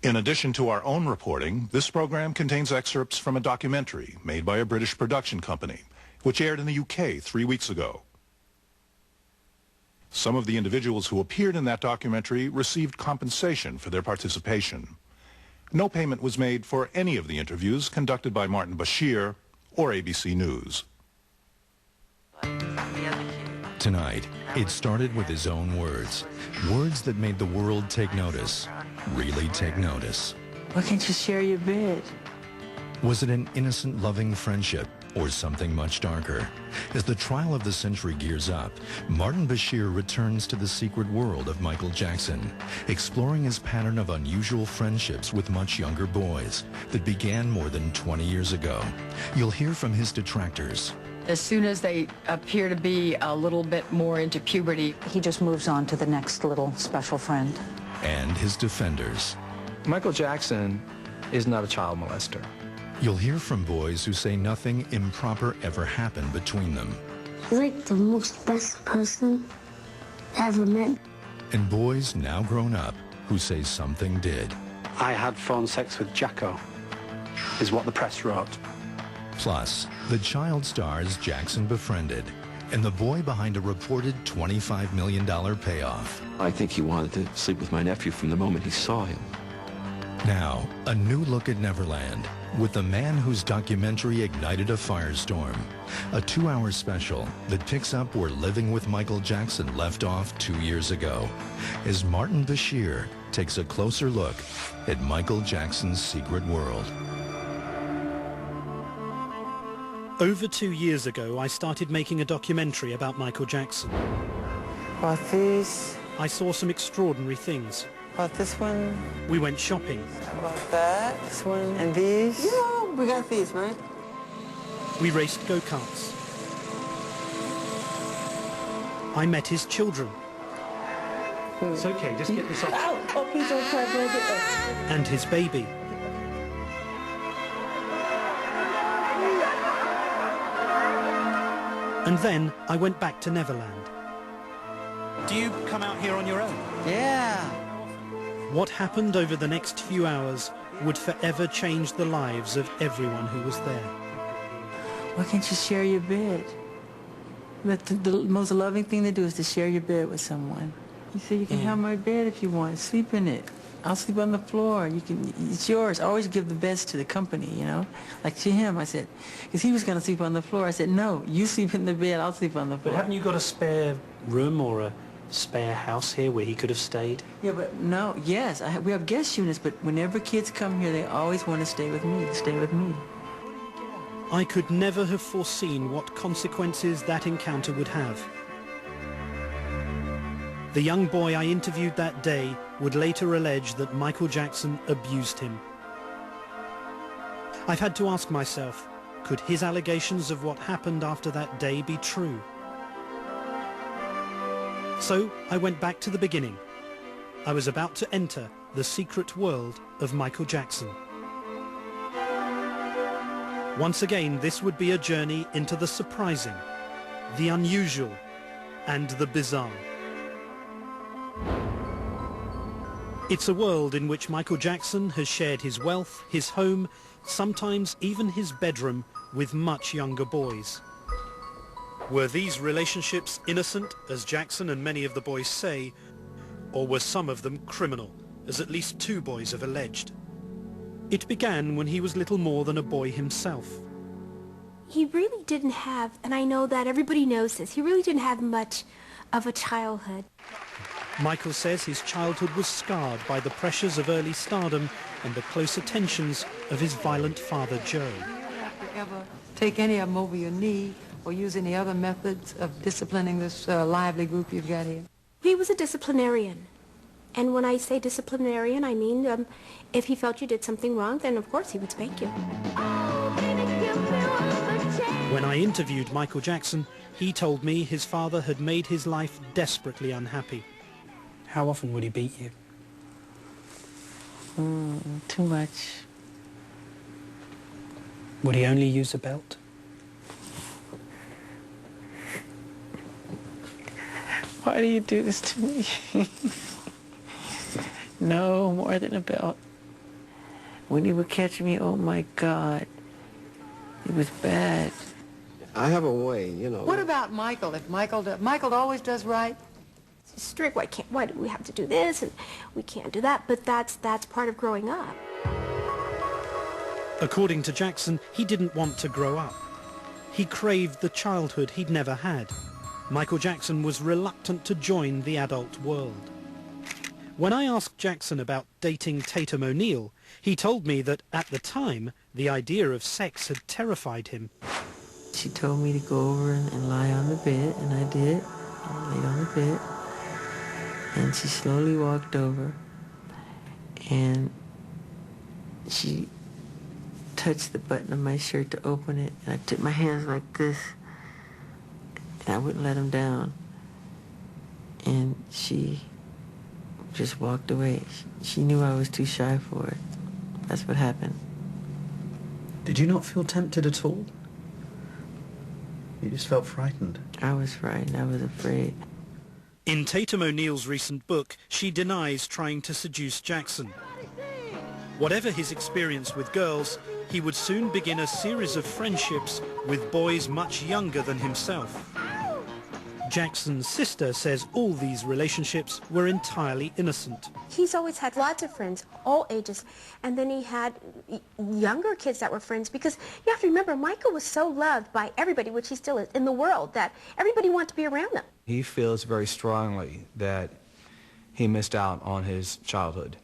In addition to our own reporting, this program contains excerpts from a documentary made by a British production company, which aired in the UK 3 weeks ago. Some of the individuals who appeared in that documentary received compensation for their participation. No payment was made for any of the interviews conducted by Martin Bashir or ABC News. Tonight, it started with his own words. Words that made the world take notice. Really take notice. Why can't you share your bed? Was it an innocent, loving friendship or something much darker? As the trial of the century gears up, Martin Bashir returns to the secret world of Michael Jackson, exploring his pattern of unusual friendships with much younger boys that began more than 20 years ago. You'll hear from his detractors. As soon as they appear to be a little bit more into puberty, He just moves on to the next little special friend. And his defenders. Michael Jackson is not a child molester. You'll hear from boys who say nothing improper ever happened between them. He's like the most best person I ever met. And boys now grown up who say something did. I had phone sex with Jacko, is what the press wrote. Plus, the child stars Jackson befriended and the boy behind a reported $25 million payoff. I think he wanted to sleep with my nephew from the moment he saw him. Now, a new look at Neverland with the man whose documentary ignited a firestorm. A 2-hour special that picks up where Living with Michael Jackson left off 2 years ago, as Martin Bashir takes a closer look at Michael Jackson's secret world. Over 2 years ago, I started making a documentary about Michael Jackson. About these, I saw some extraordinary things. about this one, We went shopping. about that, this one, and these. Yeah, we got these, right? We raced go-karts. I met his children. It's okay, just get this off. Oh, please don't cry, baby. And his baby. And then I went back to Neverland. Do you come out here on your own? Yeah. What happened over the next few hours would forever change the lives of everyone who was there. Why can't you share your bed? But the most loving thing to do is to share your bed with someone. You say, you can have my bed if you want. Sleep in it. I'll sleep on the floor. You can. It's yours. I always give the beds to the company, you know. Like to him, I said, because he was going to sleep on the floor. I said, no, you sleep in the bed. I'll sleep on the floor. But haven't you got a spare room or a spare house here where he could have stayed? Yeah, but no, yes, we have guest units, but whenever kids come here, they always want to stay with me, I could never have foreseen what consequences that encounter would have. The young boy I interviewed that day would later allege that Michael Jackson abused him. I've had to ask myself, could his allegations of what happened after that day be true? So I went back to the beginning. I was about to enter the secret world of Michael Jackson. Once again, this would be a journey into the surprising, the unusual, and the bizarre. It's a world in which Michael Jackson has shared his wealth, his home, sometimes even his bedroom with much younger boys. Were these relationships innocent, as Jackson and many of the boys say, or were some of them criminal, as at least 2 boys have alleged? It began when he was little more than a boy himself. He really didn't have, and I know that everybody knows this, he really didn't have much of a childhood. Michael says his childhood was scarred by the pressures of early stardom and the close attentions of his violent father, Joe. If you ever take any of them over your knee or use any other methods of disciplining this lively group you've got here? He was a disciplinarian. And when I say disciplinarian, I mean if he felt you did something wrong, then of course he would spank you. When I interviewed Michael Jackson, he told me his father had made his life desperately unhappy. How often would he beat you? Too much. Would he only use a belt? Why do you do this to me? No, more than a belt. When he would catch me, oh my God, it was bad. I have a way, you know. What about Michael? If Michael always does right? Strict, why do we have to do this and we can't do that? But that's part of growing up. According to Jackson, he didn't want to grow up. He craved the childhood he'd never had. Michael Jackson was reluctant to join the adult world. When I asked Jackson about dating Tatum O'Neal, he told me that at the time, the idea of sex had terrified him. She told me to go over and lie on the bed, and I did. I laid on the bed, and she slowly walked over, and she touched the button of my shirt to open it, and I took my hands like this, and I wouldn't let him down. And she just walked away. She knew I was too shy for it. That's what happened. Did you not feel tempted at all? You just felt frightened. I was frightened. I was afraid. In Tatum O'Neal's recent book, she denies trying to seduce Jackson. Whatever his experience with girls, he would soon begin a series of friendships with boys much younger than himself. Jackson's sister says all these relationships were entirely innocent. He's always had lots of friends, all ages, and then he had younger kids that were friends, because you have to remember, Michael was so loved by everybody, which he still is, in the world, that everybody wanted to be around him. He feels very strongly that he missed out on his childhood.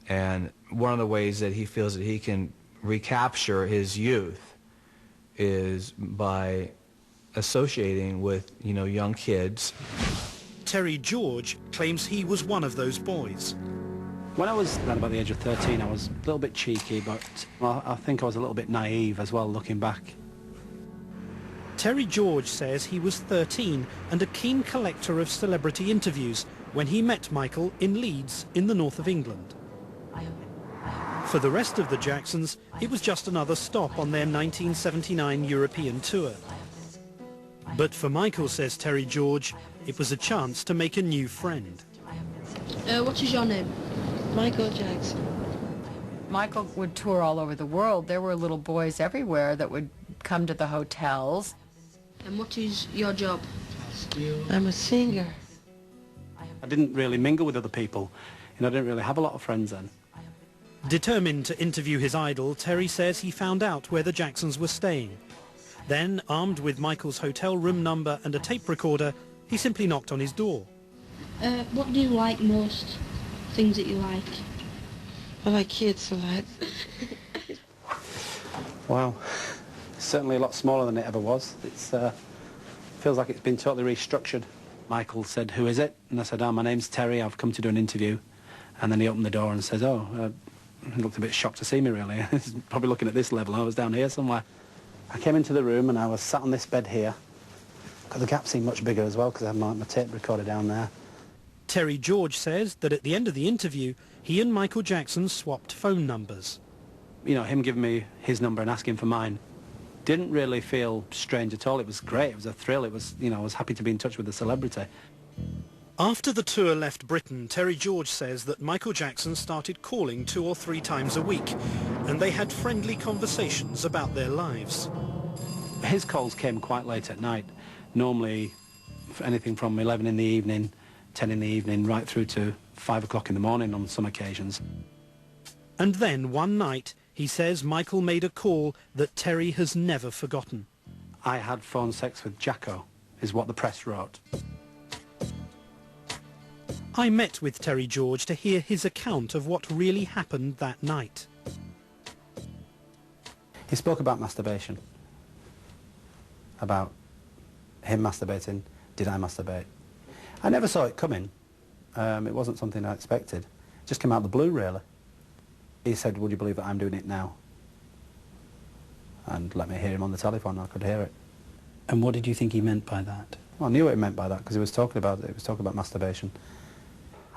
And one of the ways that he feels that he can recapture his youth is by associating with, young kids. Terry George claims he was one of those boys. When I was around about the age of 13, I was a little bit cheeky, but I think I was a little bit naive as well, looking back. Terry George says he was 13 and a keen collector of celebrity interviews when he met Michael in Leeds in the north of England. For the rest of the Jacksons, it was just another stop on their 1979 European tour. But for Michael, says Terry George, it was a chance to make a new friend. What is your name? Michael Jackson. Michael would tour all over the world. There were little boys everywhere that would come to the hotels. And what is your job? I'm a singer. I didn't really mingle with other people, and I didn't really have a lot of friends then. Determined to interview his idol, Terry says he found out where the Jacksons were staying. Then, armed with Michael's hotel room number and a tape recorder, he simply knocked on his door. What do you like most? Things that you like? I like kids a lot. Wow. It's certainly a lot smaller than it ever was. It's feels like it's been totally restructured. Michael said, "Who is it?" And I said, "My name's Terry, I've come to do an interview." And then he opened the door and says, he looked a bit shocked to see me, really. He's probably looking at this level. I was down here somewhere. I came into the room and I was sat on this bed here. The gap seemed much bigger as well because I had my tape recorder down there. Terry George says that at the end of the interview, he and Michael Jackson swapped phone numbers. Him giving me his number and asking for mine didn't really feel strange at all. It was great. It was a thrill. It was, I was happy to be in touch with the celebrity. After the tour left Britain, Terry George says that Michael Jackson started calling 2 or 3 times a week, and they had friendly conversations about their lives. His calls came quite late at night, normally anything from 11 in the evening, 10 in the evening, right through to 5 o'clock in the morning on some occasions. And then one night, he says Michael made a call that Terry has never forgotten. I had phone sex with Jacko, is what the press wrote. I met with Terry George to hear his account of what really happened that night. He spoke about masturbation, about him masturbating, did I masturbate. I never saw it coming. It wasn't something I expected. It just came out of the blue, really. He said, "Would you believe that I'm doing it now?" And let me hear him on the telephone, I could hear it. And what did you think he meant by that? Well, I knew what he meant by that because he was talking about it. He was talking about masturbation.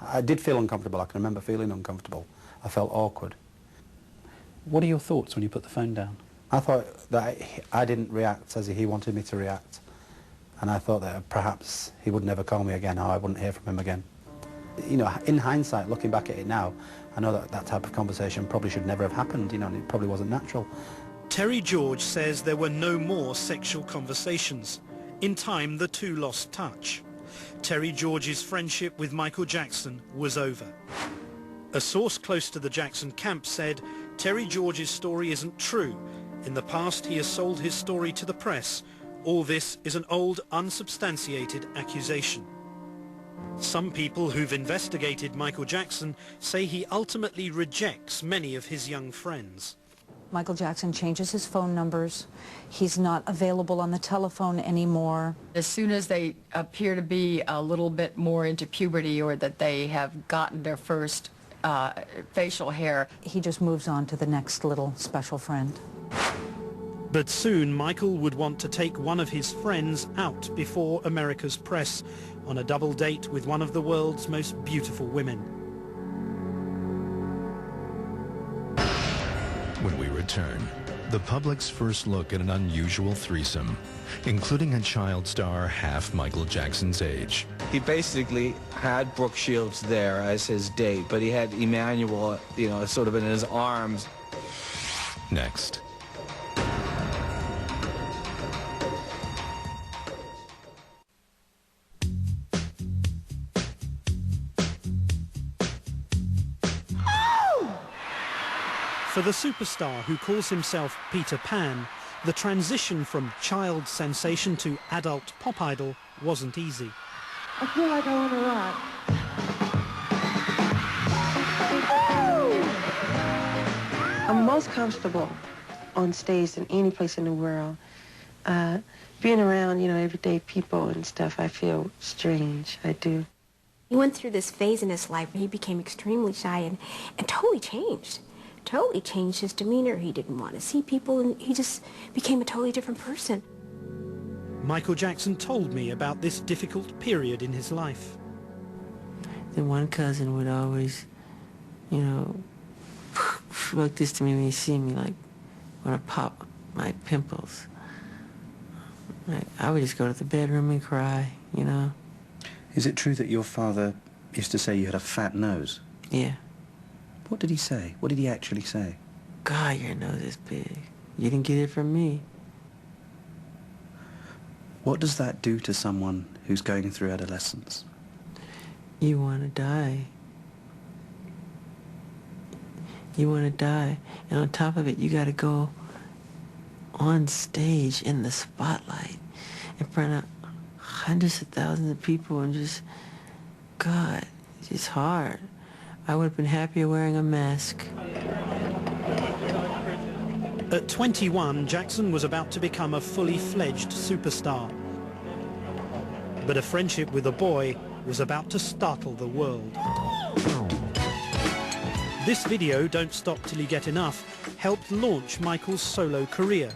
I did feel uncomfortable. I can remember feeling uncomfortable. I felt awkward. What are your thoughts when you put the phone down? I thought that I didn't react as he wanted me to react. and I thought that perhaps he would never call me again, or I wouldn't hear from him again. You know, in hindsight, looking back at it now, I know that that type of conversation probably should never have happened, you know, and it probably wasn't natural. Terry George says there were no more sexual conversations. In time, the two lost touch. Terry George's friendship with Michael Jackson was over. A source close to the Jackson camp said Terry George's story isn't true. In the past, he has sold his story to the press. All this is an old, unsubstantiated accusation. Some people who've investigated Michael Jackson say he ultimately rejects many of his young friends. Michael Jackson changes his phone numbers. He's not available on the telephone anymore. As soon as they appear to be a little bit more into puberty, or that they have gotten their first facial hair, he just moves on to the next little special friend. But soon Michael would want to take one of his friends out before America's press on a double date with one of the world's most beautiful women. When we return, the public's first look at an unusual threesome, including a child star half Michael Jackson's age. He basically had Brooke Shields there as his date, but he had Emmanuel, you know, sort of in his arms. Next. For the superstar who calls himself Peter Pan, the transition from child sensation to adult pop idol wasn't easy. I feel like I want to rock. I'm most comfortable on stage than any place in the world. Being around, you know, everyday people and stuff, I feel strange. I do. He went through this phase in his life where he became extremely shy and totally changed. Totally changed his demeanor. He didn't want to see people, and he just became a totally different person. Michael Jackson told me about this difficult period in his life. Then one cousin would always, you know, look this to me when he see me, like, want to pop my pimples. Like, I would just go to the bedroom and cry, you know. Is it true that your father used to say you had a fat nose? Yeah. What did he say? What did he actually say? God, your nose is big. You didn't get it from me. What does that do to someone who's going through adolescence? You want to die. You want to die. And on top of it, you got to go on stage in the spotlight in front of hundreds of thousands of people and just, God, it's hard. I would have been happier wearing a mask. At 21, Jackson was about to become a fully fledged superstar. But a friendship with a boy was about to startle the world. This video, Don't Stop Till You Get Enough, helped launch Michael's solo career.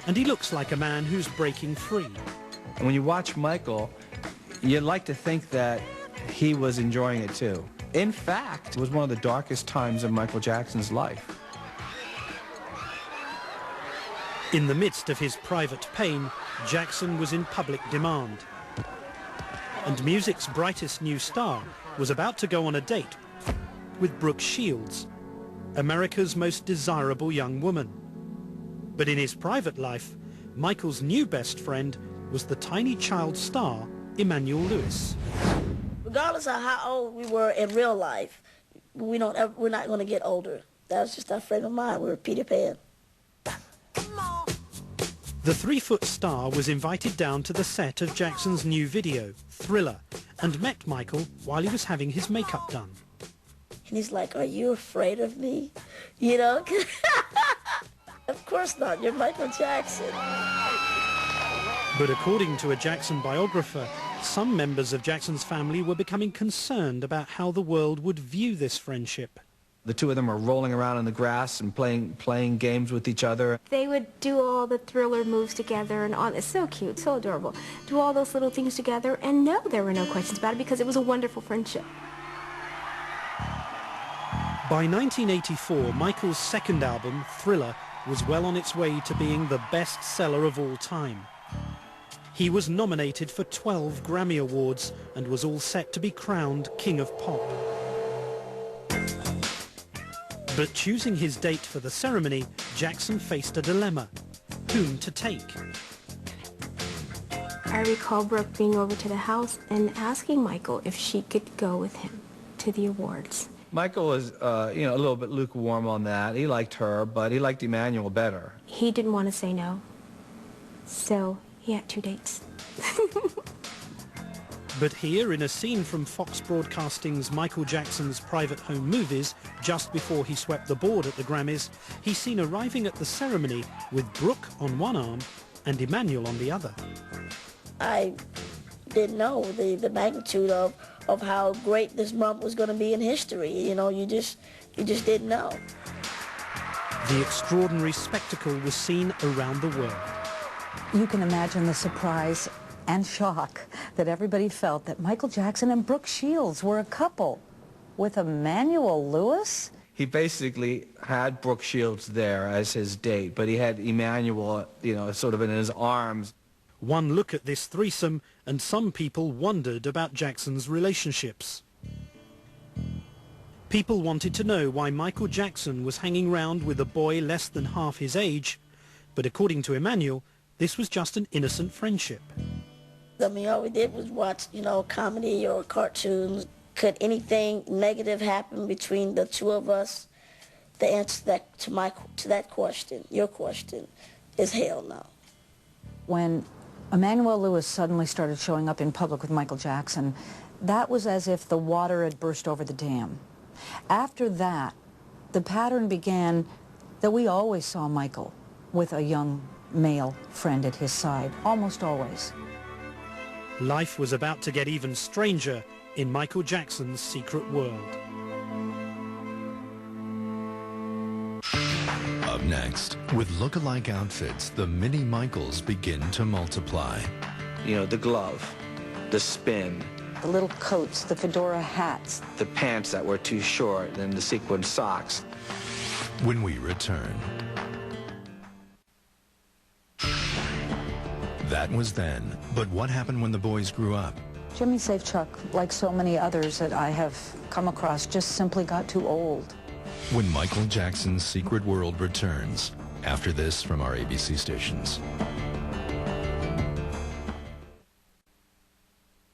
And he looks like a man who's breaking free. And when you watch Michael, you'd like to think that he was enjoying it too. In fact, it was one of the darkest times of Michael Jackson's life. In the midst of his private pain, Jackson was in public demand. And music's brightest new star was about to go on a date with Brooke Shields, America's most desirable young woman. But in his private life, Michael's new best friend was the tiny child star, Emmanuel Lewis. Regardless of how old we were in real life, we're not going to get older. That was just our frame of mind. We were Peter Pan. The 3-foot star was invited down to the set of Jackson's new video, Thriller, and met Michael while he was having his makeup done. And he's like, "Are you afraid of me?" You know? Of course not. You're Michael Jackson. But according to a Jackson biographer, some members of Jackson's family were becoming concerned about how the world would view this friendship. The two of them are rolling around in the grass and playing games with each other. They would do all the Thriller moves together and all. It's so cute, so adorable. Do all those little things together, and no, there were no questions about it because it was a wonderful friendship. By 1984, Michael's second album, Thriller, was well on its way to being the best seller of all time. He was nominated for 12 Grammy Awards and was all set to be crowned King of Pop. But choosing his date for the ceremony, Jackson faced a dilemma: whom to take. I recall Brooke being over to the house and asking Michael if she could go with him to the awards. Michael was, a little bit lukewarm on that. He liked her, but he liked Emmanuel better. He didn't want to say no, so he had 2 dates. But here, in a scene from Fox Broadcasting's Michael Jackson's Private Home Movies, just before he swept the board at the Grammys, he's seen arriving at the ceremony with Brooke on one arm and Emmanuel on the other. I didn't know the magnitude of how great this month was going to be in history. You know, you just didn't know. The extraordinary spectacle was seen around the world. You can imagine the surprise and shock that everybody felt that Michael Jackson and Brooke Shields were a couple with Emmanuel Lewis. He basically had Brooke Shields there as his date, but he had Emmanuel, sort of in his arms. One look at this threesome, and some people wondered about Jackson's relationships. People wanted to know why Michael Jackson was hanging around with a boy less than half his age, but according to Emmanuel, this was just an innocent friendship. I mean, all we did was watch, comedy or cartoons. Could anything negative happen between the two of us? The answer to that question, your question, is hell no. When Emmanuel Lewis suddenly started showing up in public with Michael Jackson, that was as if the water had burst over the dam. After that, the pattern began that we always saw Michael with a young male friend at his side, almost always. Life was about to get even stranger in Michael Jackson's secret world. Up next, with look-alike outfits, the mini Michaels begin to multiply. The glove, the spin, The little coats, the fedora hats, the pants that were too short, and the sequin socks. When we return. That was then, but what happened when the boys grew up? Jimmy Safechuck, like so many others that I have come across, just simply got too old. When Michael Jackson's secret world returns, after this from our ABC stations.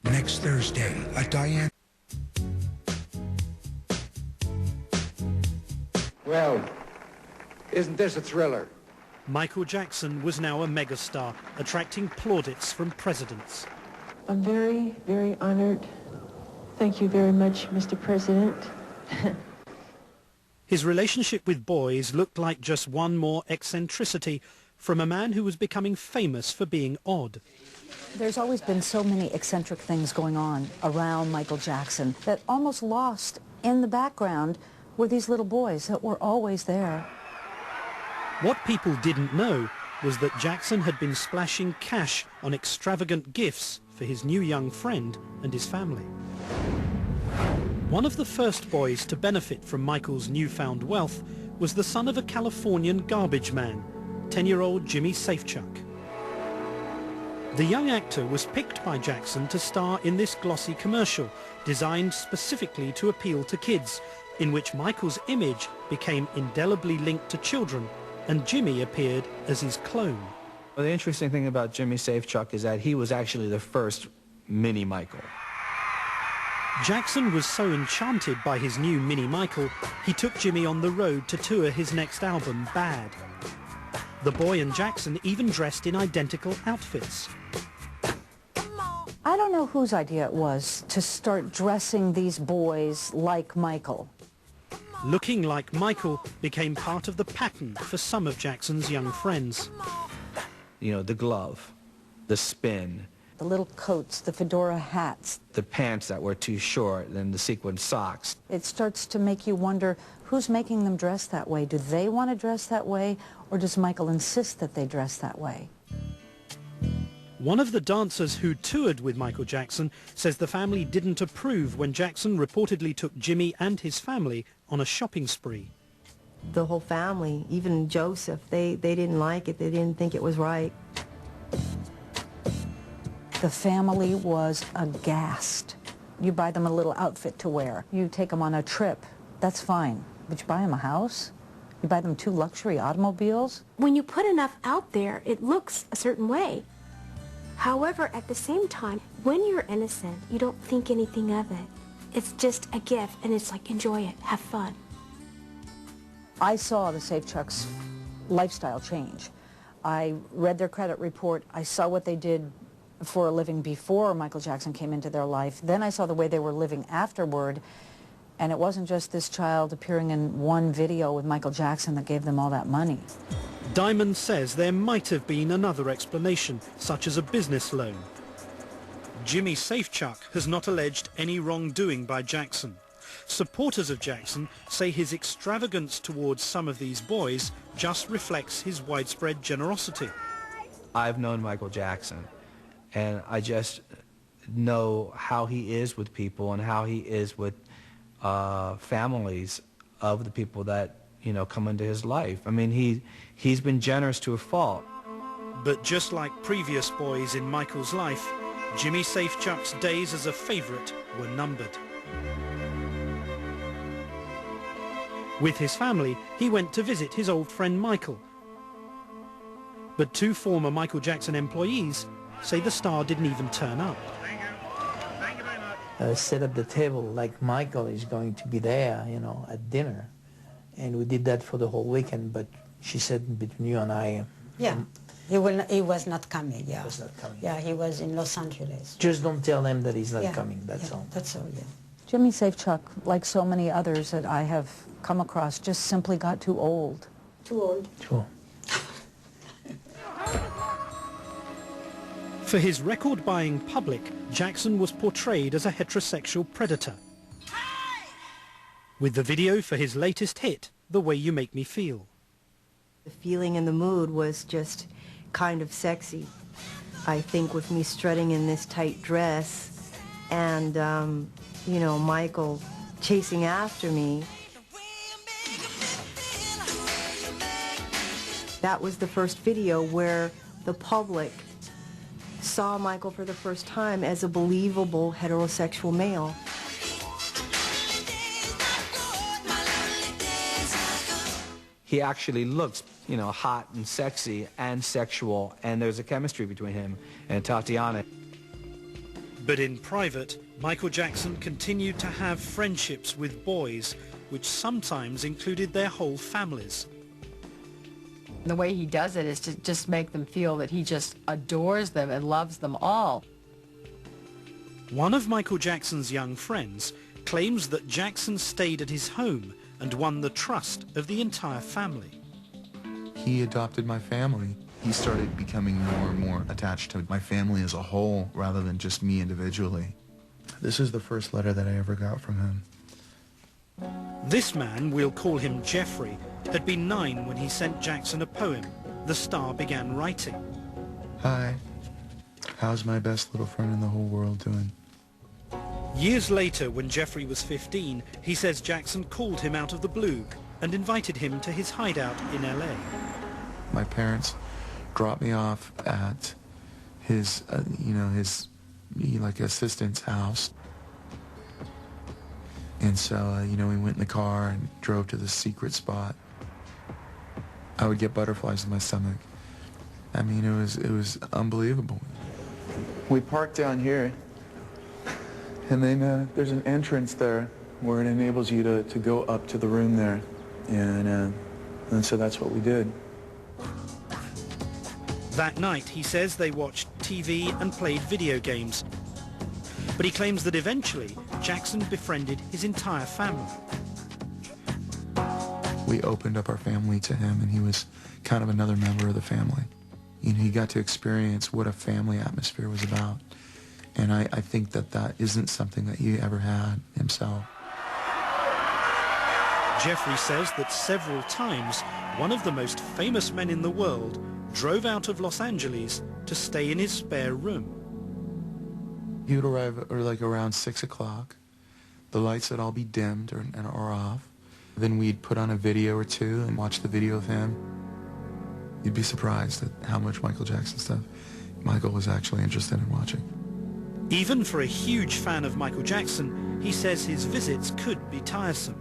Next Thursday, a Diane... Well, isn't this a thriller? Michael Jackson was now a megastar, attracting plaudits from presidents. I'm very, very honored. Thank you very much, Mr. President. His relationship with boys looked like just one more eccentricity from a man who was becoming famous for being odd. There's always been so many eccentric things going on around Michael Jackson that almost lost in the background were these little boys that were always there. What people didn't know was that Jackson had been splashing cash on extravagant gifts for his new young friend and his family. One of the first boys to benefit from Michael's newfound wealth was the son of a Californian garbage man, 10-year-old Jimmy Safechuck. The young actor was picked by Jackson to star in this glossy commercial, designed specifically to appeal to kids, in which Michael's image became indelibly linked to children, and Jimmy appeared as his clone. Well, the interesting thing about Jimmy Safechuck is that he was actually the first mini Michael. Jackson was so enchanted by his new mini Michael, he took Jimmy on the road to tour his next album, Bad. The boy and Jackson even dressed in identical outfits. I don't know whose idea it was to start dressing these boys like Michael. Looking like Michael became part of the pattern for some of Jackson's young friends. The glove, the spin, the little coats, the fedora hats, the pants that were too short, and the sequin socks. It starts to make you wonder who's making them dress that way. Do they want to dress that way, or does Michael insist that they dress that way? One of the dancers who toured with Michael Jackson says the family didn't approve when Jackson reportedly took Jimmy and his family on a shopping spree. The whole family, even Joseph, they didn't like it. They didn't think it was right. The family was aghast. You buy them a little outfit to wear. You take them on a trip. That's fine. But you buy them a house? You buy them 2 luxury automobiles? When you put enough out there, it looks a certain way. However, at the same time, when you're innocent, you don't think anything of it. It's just a gift, and it's like, enjoy it, have fun. I saw the Safechuck's lifestyle change. I read their credit report. I saw what they did for a living before Michael Jackson came into their life. Then I saw the way they were living afterward. And it wasn't just this child appearing in one video with Michael Jackson that gave them all that money. Diamond says there might have been another explanation, such as a business loan. Jimmy Safechuck has not alleged any wrongdoing by Jackson. Supporters of Jackson say his extravagance towards some of these boys just reflects his widespread generosity. I've known Michael Jackson, and I just know how he is with people and how he is with families of the people that, you know, come into his life. I mean, he's been generous to a fault. But just like previous boys in Michael's life, Jimmy Safechuck's days as a favorite were numbered. With his family, he went to visit his old friend Michael. But 2 former Michael Jackson employees say the star didn't even turn up. Set up the table like Michael is going to be there, you know, at dinner. And we did that for the whole weekend, but she said between you and I... Yeah, he was not coming, yeah. He was not coming. Yeah, he was in Los Angeles. Just don't tell them that he's not coming, that's all. That's all, yeah. Jimmy Safechuck, like so many others that I have come across, just simply got too old. Too old. Too old. For his record-buying public, Jackson was portrayed as a heterosexual predator. With the video for his latest hit, The Way You Make Me Feel. The feeling and the mood was just kind of sexy. I think with me strutting in this tight dress and, you know, Michael chasing after me. That was the first video where the public saw Michael for the first time as a believable heterosexual male. He actually looks, you know, hot and sexy and sexual, and there's a chemistry between him and Tatiana. But in private, Michael Jackson continued to have friendships with boys, which sometimes included their whole families. The way he does it is to just make them feel that he just adores them and loves them all. One of Michael Jackson's young friends claims that Jackson stayed at his home and won the trust of the entire family. He adopted my family. He started becoming more and more attached to my family as a whole rather than just me individually. This is the first letter that I ever got from him. This man, we'll call him Jeffrey, had been 9 when he sent Jackson a poem the star began writing. Hi, how's my best little friend in the whole world doing? Years later, when Jeffrey was 15, he says Jackson called him out of the blue and invited him to his hideout in LA. My parents dropped me off at his, his assistant's house. And so, we went in the car and drove to this secret spot. I would get butterflies in my stomach. I mean, it was unbelievable. We parked down here, and then there's an entrance there where it enables you to go up to the room there. And so that's what we did. That night, he says they watched TV and played video games. But he claims that eventually, Jackson befriended his entire family. We opened up our family to him, and he was kind of another member of the family. He got to experience what a family atmosphere was about. And I think that isn't something that he ever had himself. Jeffrey says that several times, one of the most famous men in the world drove out of Los Angeles to stay in his spare room. He would arrive around 6 o'clock. The lights would all be dimmed or off. Then we'd put on a video or two and watch the video of him. You'd be surprised at how much Michael Jackson stuff Michael was actually interested in watching. Even for a huge fan of Michael Jackson, he says his visits could be tiresome.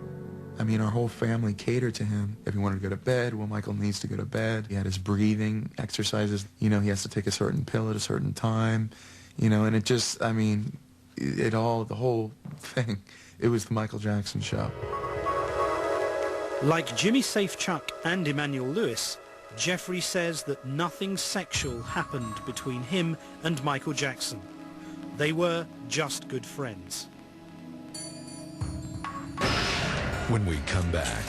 I mean, our whole family catered to him. If he wanted to go to bed, well, Michael needs to go to bed. He had his breathing exercises. You know, he has to take a certain pill at a certain time. You know, and it just, I mean, the whole thing, it was the Michael Jackson show. Like Jimmy Safechuck and Emmanuel Lewis, Jeffrey says that nothing sexual happened between him and Michael Jackson. They were just good friends. When we come back,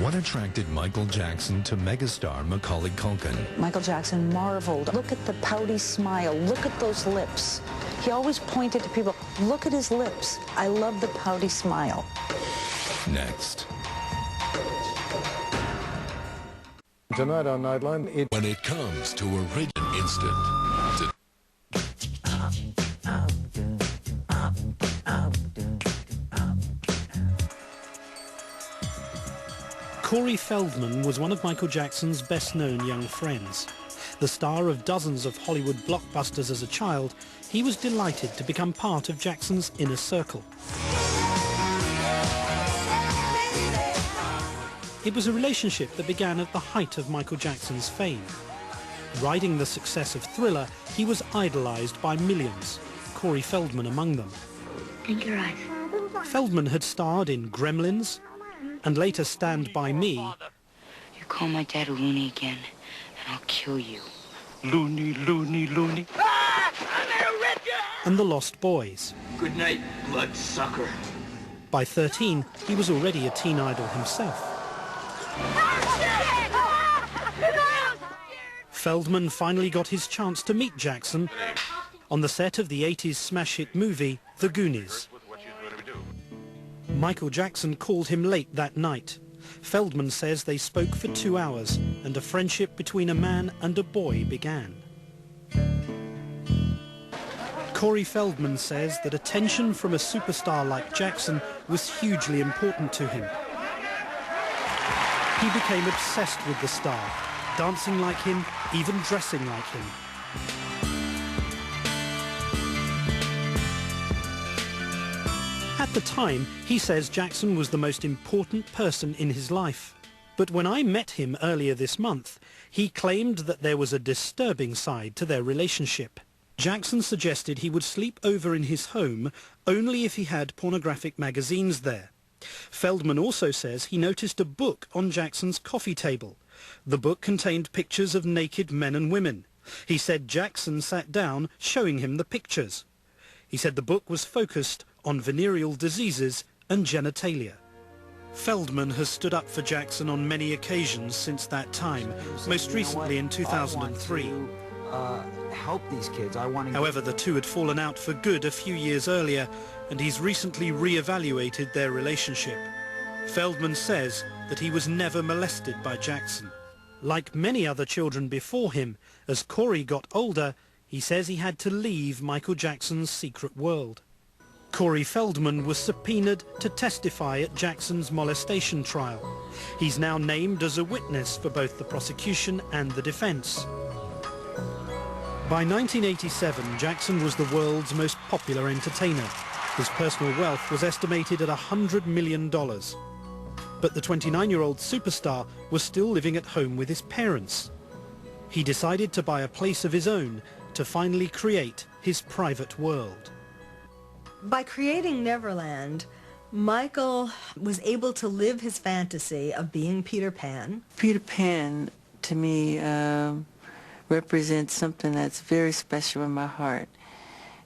what attracted Michael Jackson to megastar Macaulay Culkin? Michael Jackson marveled. Look at the pouty smile. Look at those lips. He always pointed to people, look at his lips. I love the pouty smile. Next. Tonight on Nightline, when it comes to Original Instant. Corey Feldman was one of Michael Jackson's best-known young friends. The star of dozens of Hollywood blockbusters as a child, he was delighted to become part of Jackson's inner circle. It was a relationship that began at the height of Michael Jackson's fame. Riding the success of Thriller, he was idolized by millions, Corey Feldman among them. Blink your eyes. Feldman had starred in Gremlins, and later Stand By Me. You call my dad a loony again, and I'll kill you. Loony, loony, loony. And The Lost Boys. Good night, bloodsucker. By 13, he was already a teen idol himself. Feldman finally got his chance to meet Jackson on the set of the 80s smash hit movie, The Goonies. Michael Jackson called him late that night. Feldman says they spoke for 2 hours and a friendship between a man and a boy began. Corey Feldman says that attention from a superstar like Jackson was hugely important to him. He became obsessed with the star, dancing like him, even dressing like him. At the time, he says Jackson was the most important person in his life. But when I met him earlier this month, he claimed that there was a disturbing side to their relationship. Jackson suggested he would sleep over in his home only if he had pornographic magazines there. Feldman also says he noticed a book on Jackson's coffee table. The book contained pictures of naked men and women. He said Jackson sat down showing him the pictures. He said the book was focused on venereal diseases and genitalia. Feldman has stood up for Jackson on many occasions since that time, most recently in 2003. Help these kids. However, the two had fallen out for good a few years earlier, and he's recently re-evaluated their relationship. Feldman says that he was never molested by Jackson. Like many other children before him, as Corey got older, he says he had to leave Michael Jackson's secret world. Corey Feldman was subpoenaed to testify at Jackson's molestation trial. He's now named as a witness for both the prosecution and the defense. By 1987, Jackson was the world's most popular entertainer. His personal wealth was estimated at $100 million. But the 29-year-old superstar was still living at home with his parents. He decided to buy a place of his own to finally create his private world. By creating Neverland, Michael was able to live his fantasy of being Peter Pan. Peter Pan, to me, represents something that's very special in my heart.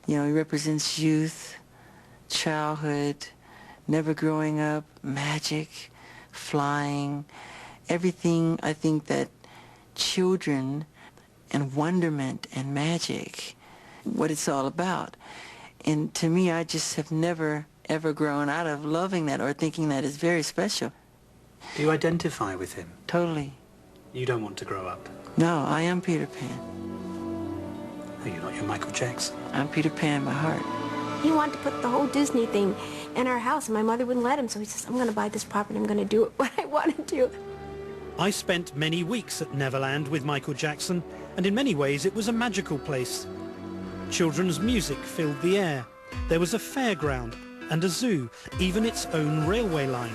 You know, he represents youth, childhood, never growing up, magic, flying, everything I think that children and wonderment and magic, what it's all about. And to me, I just have never, ever grown out of loving that or thinking that is very special. Do you identify with him? Totally. You don't want to grow up? No, I am Peter Pan. No, you're not. You're Michael Jackson. I'm Peter Pan in my heart. He wanted to put the whole Disney thing in our house, and my mother wouldn't let him, so he says, I'm going to buy this property, I'm going to do what I want to do. I spent many weeks at Neverland with Michael Jackson, and in many ways it was a magical place. Children's music filled the air. There was a fairground and a zoo, even its own railway line.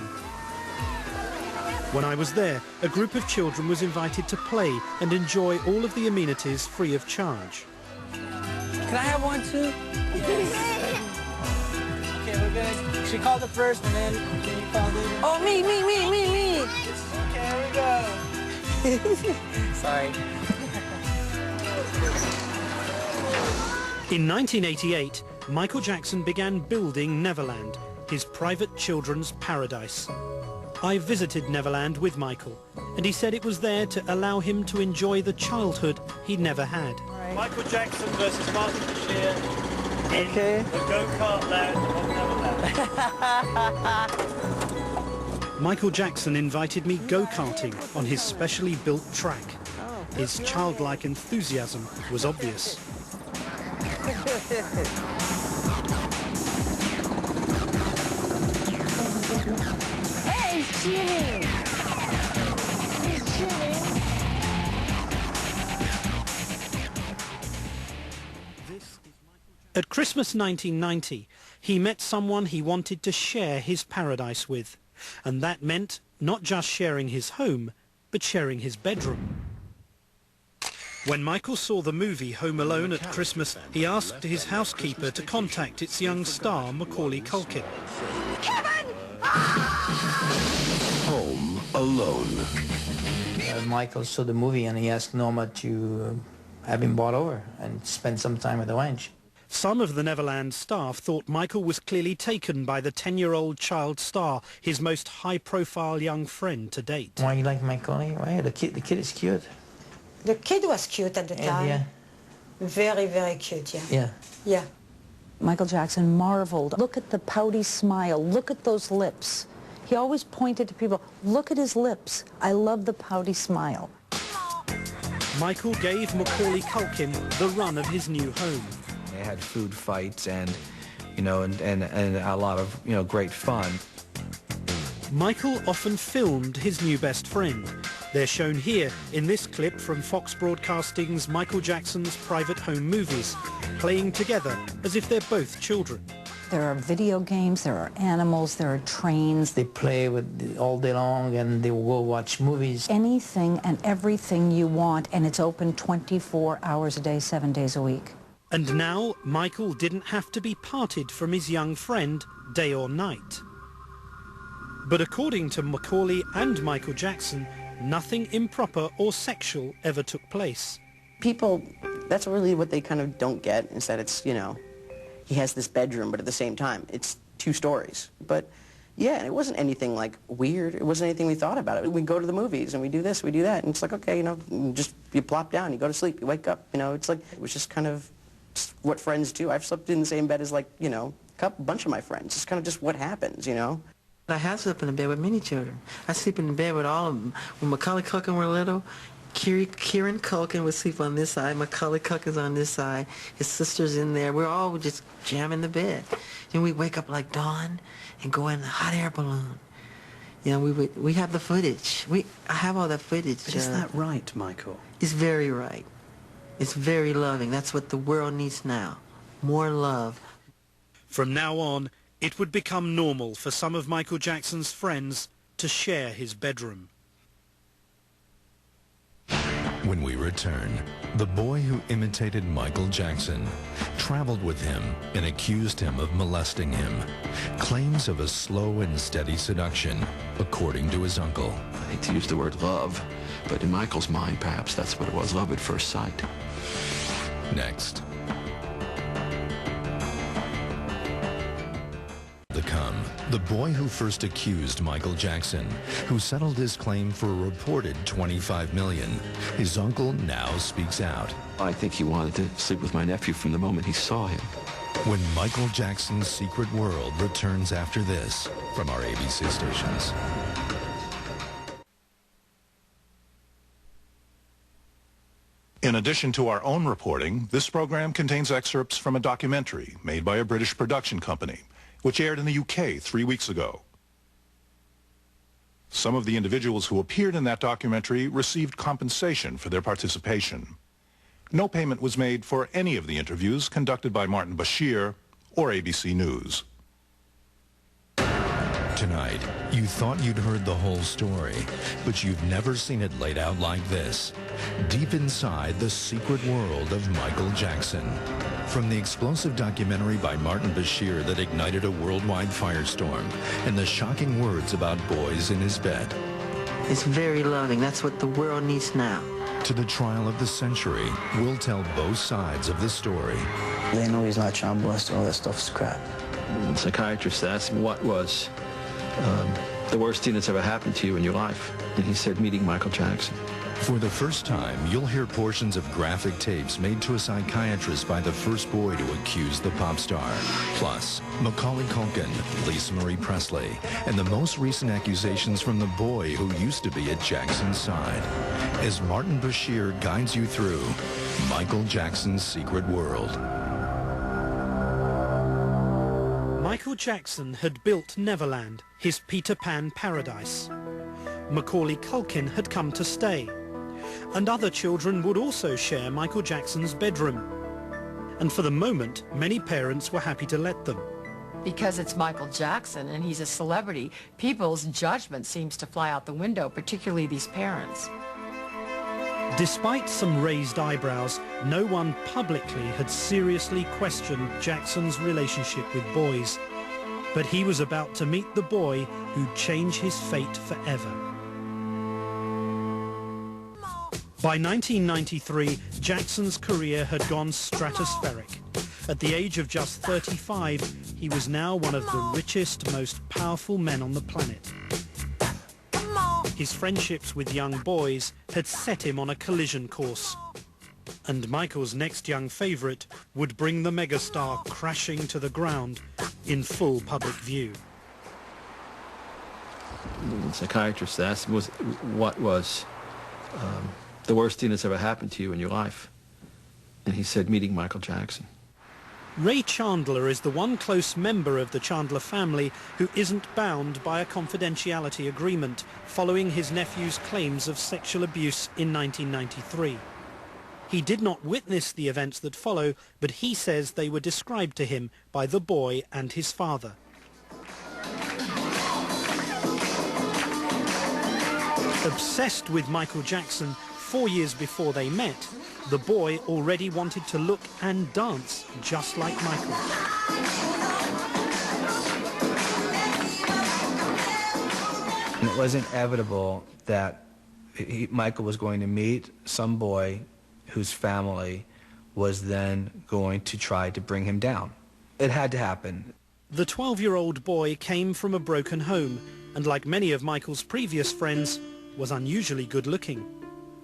When I was there, a group of children was invited to play and enjoy all of the amenities free of charge. Can I have one too? Okay, we're good. She called it first and then can you call it? Oh, me. Okay, here we go. Sorry. In 1988, Michael Jackson began building Neverland, his private children's paradise. I visited Neverland with Michael, and he said it was there to allow him to enjoy the childhood he never had. Right. Michael Jackson versus Martin Bashir in the go-kart land of Neverland. Michael Jackson invited me go-karting on his specially built track. His childlike enthusiasm was obvious. Hey, he's cheating! He's cheating! At Christmas 1990, he met someone he wanted to share his paradise with. And that meant not just sharing his home, but sharing his bedroom. When Michael saw the movie Home Alone at Christmas, he asked his housekeeper to contact its young star, Macaulay Culkin. Kevin! Home Alone. Michael saw the movie and he asked Norma to have him brought over and spend some time at the ranch. Some of the Neverland staff thought Michael was clearly taken by the 10-year-old child star, his most high-profile young friend to date. Why you like Macaulay? Why? The kid is cute. The kid was cute at the time. Yeah. Very, very cute, yeah. Yeah. Yeah. Michael Jackson marveled. Look at the pouty smile. Look at those lips. He always pointed to people, look at his lips. I love the pouty smile. Michael gave Macaulay Culkin the run of his new home. They had food fights and, you know, and a lot of, you know, great fun. Michael often filmed his new best friend. They're shown here in this clip from Fox Broadcasting's Michael Jackson's private home movies, playing together as if they're both children. There are video games, there are animals, there are trains. They play with all day long and they will go watch movies. Anything and everything you want, and it's open 24 hours a day, 7 days a week. And now Michael didn't have to be parted from his young friend day or night. But according to Macaulay and Michael Jackson, nothing improper or sexual ever took place. People, that's really what they kind of don't get, is that it's, you know, he has this bedroom, but at the same time, it's 2 stories. But yeah, it wasn't anything like weird. It wasn't anything we thought about it. We go to the movies and we do this, we do that, and it's like, okay, you know, just you plop down, you go to sleep, you wake up, you know, it's like, it was just kind of what friends do. I've slept in the same bed as, like, you know, a bunch of my friends. It's kind of just what happens, you know. I have slept in the bed with many children. I sleep in the bed with all of them. When Macaulay Culkin were little, Kieran Culkin would sleep on this side, Macaulay Culkin's on this side, his sister's in there. We're all just jamming the bed. And we wake up like dawn and go in a hot air balloon. You know, we have the footage. I have all that footage. But is that right, Michael? It's very right. It's very loving. That's what the world needs now. More love. From now on, it would become normal for some of Michael Jackson's friends to share his bedroom. When we return, the boy who imitated Michael Jackson traveled with him and accused him of molesting him. Claims of a slow and steady seduction, according to his uncle. I hate to use the word love, but in Michael's mind, perhaps that's what it was, love at first sight. Next. The boy who first accused Michael Jackson, who settled his claim for a reported $25 million. His uncle now speaks out. I think he wanted to sleep with my nephew from the moment he saw him. When Michael Jackson's secret world returns after this from our ABC stations. In addition to our own reporting, this program contains excerpts from a documentary made by a British production company, which aired in the UK 3 weeks ago. Some of the individuals who appeared in that documentary received compensation for their participation. No payment was made for any of the interviews conducted by Martin Bashir or ABC News. Tonight, you thought you'd heard the whole story, but you've never seen it laid out like this. Deep inside the secret world of Michael Jackson. From the explosive documentary by Martin Bashir that ignited a worldwide firestorm, and the shocking words about boys in his bed. It's very loving. That's what the world needs now. To the trial of the century, we'll tell both sides of the story. They know he's not child molester. All that stuff's crap. The psychiatrist asked him what was the worst thing that's ever happened to you in your life. And he said, meeting Michael Jackson. For the first time, you'll hear portions of graphic tapes made to a psychiatrist by the first boy to accuse the pop star. Plus, Macaulay Culkin, Lisa Marie Presley, and the most recent accusations from the boy who used to be at Jackson's side. As Martin Bashir guides you through Michael Jackson's secret world. Michael Jackson had built Neverland, his Peter Pan paradise. Macaulay Culkin had come to stay. And other children would also share Michael Jackson's bedroom. And for the moment, many parents were happy to let them. Because it's Michael Jackson and he's a celebrity, people's judgment seems to fly out the window, particularly these parents. Despite some raised eyebrows, no one publicly had seriously questioned Jackson's relationship with boys. But he was about to meet the boy who'd change his fate forever. By 1993, Jackson's career had gone stratospheric. At the age of just 35, he was now one of the richest, most powerful men on the planet. His friendships with young boys had set him on a collision course. And Michael's next young favourite would bring the megastar crashing to the ground in full public view. The psychiatrist asked him what was the worst thing that's ever happened to you in your life. And he said, meeting Michael Jackson. Ray Chandler is the one close member of the Chandler family who isn't bound by a confidentiality agreement following his nephew's claims of sexual abuse in 1993. He did not witness the events that follow, but he says they were described to him by the boy and his father. Obsessed with Michael Jackson, 4 years before they met, the boy already wanted to look and dance just like Michael. And it was inevitable that Michael was going to meet some boy whose family was then going to try to bring him down. It had to happen. The 12-year-old boy came from a broken home and, like many of Michael's previous friends, was unusually good-looking.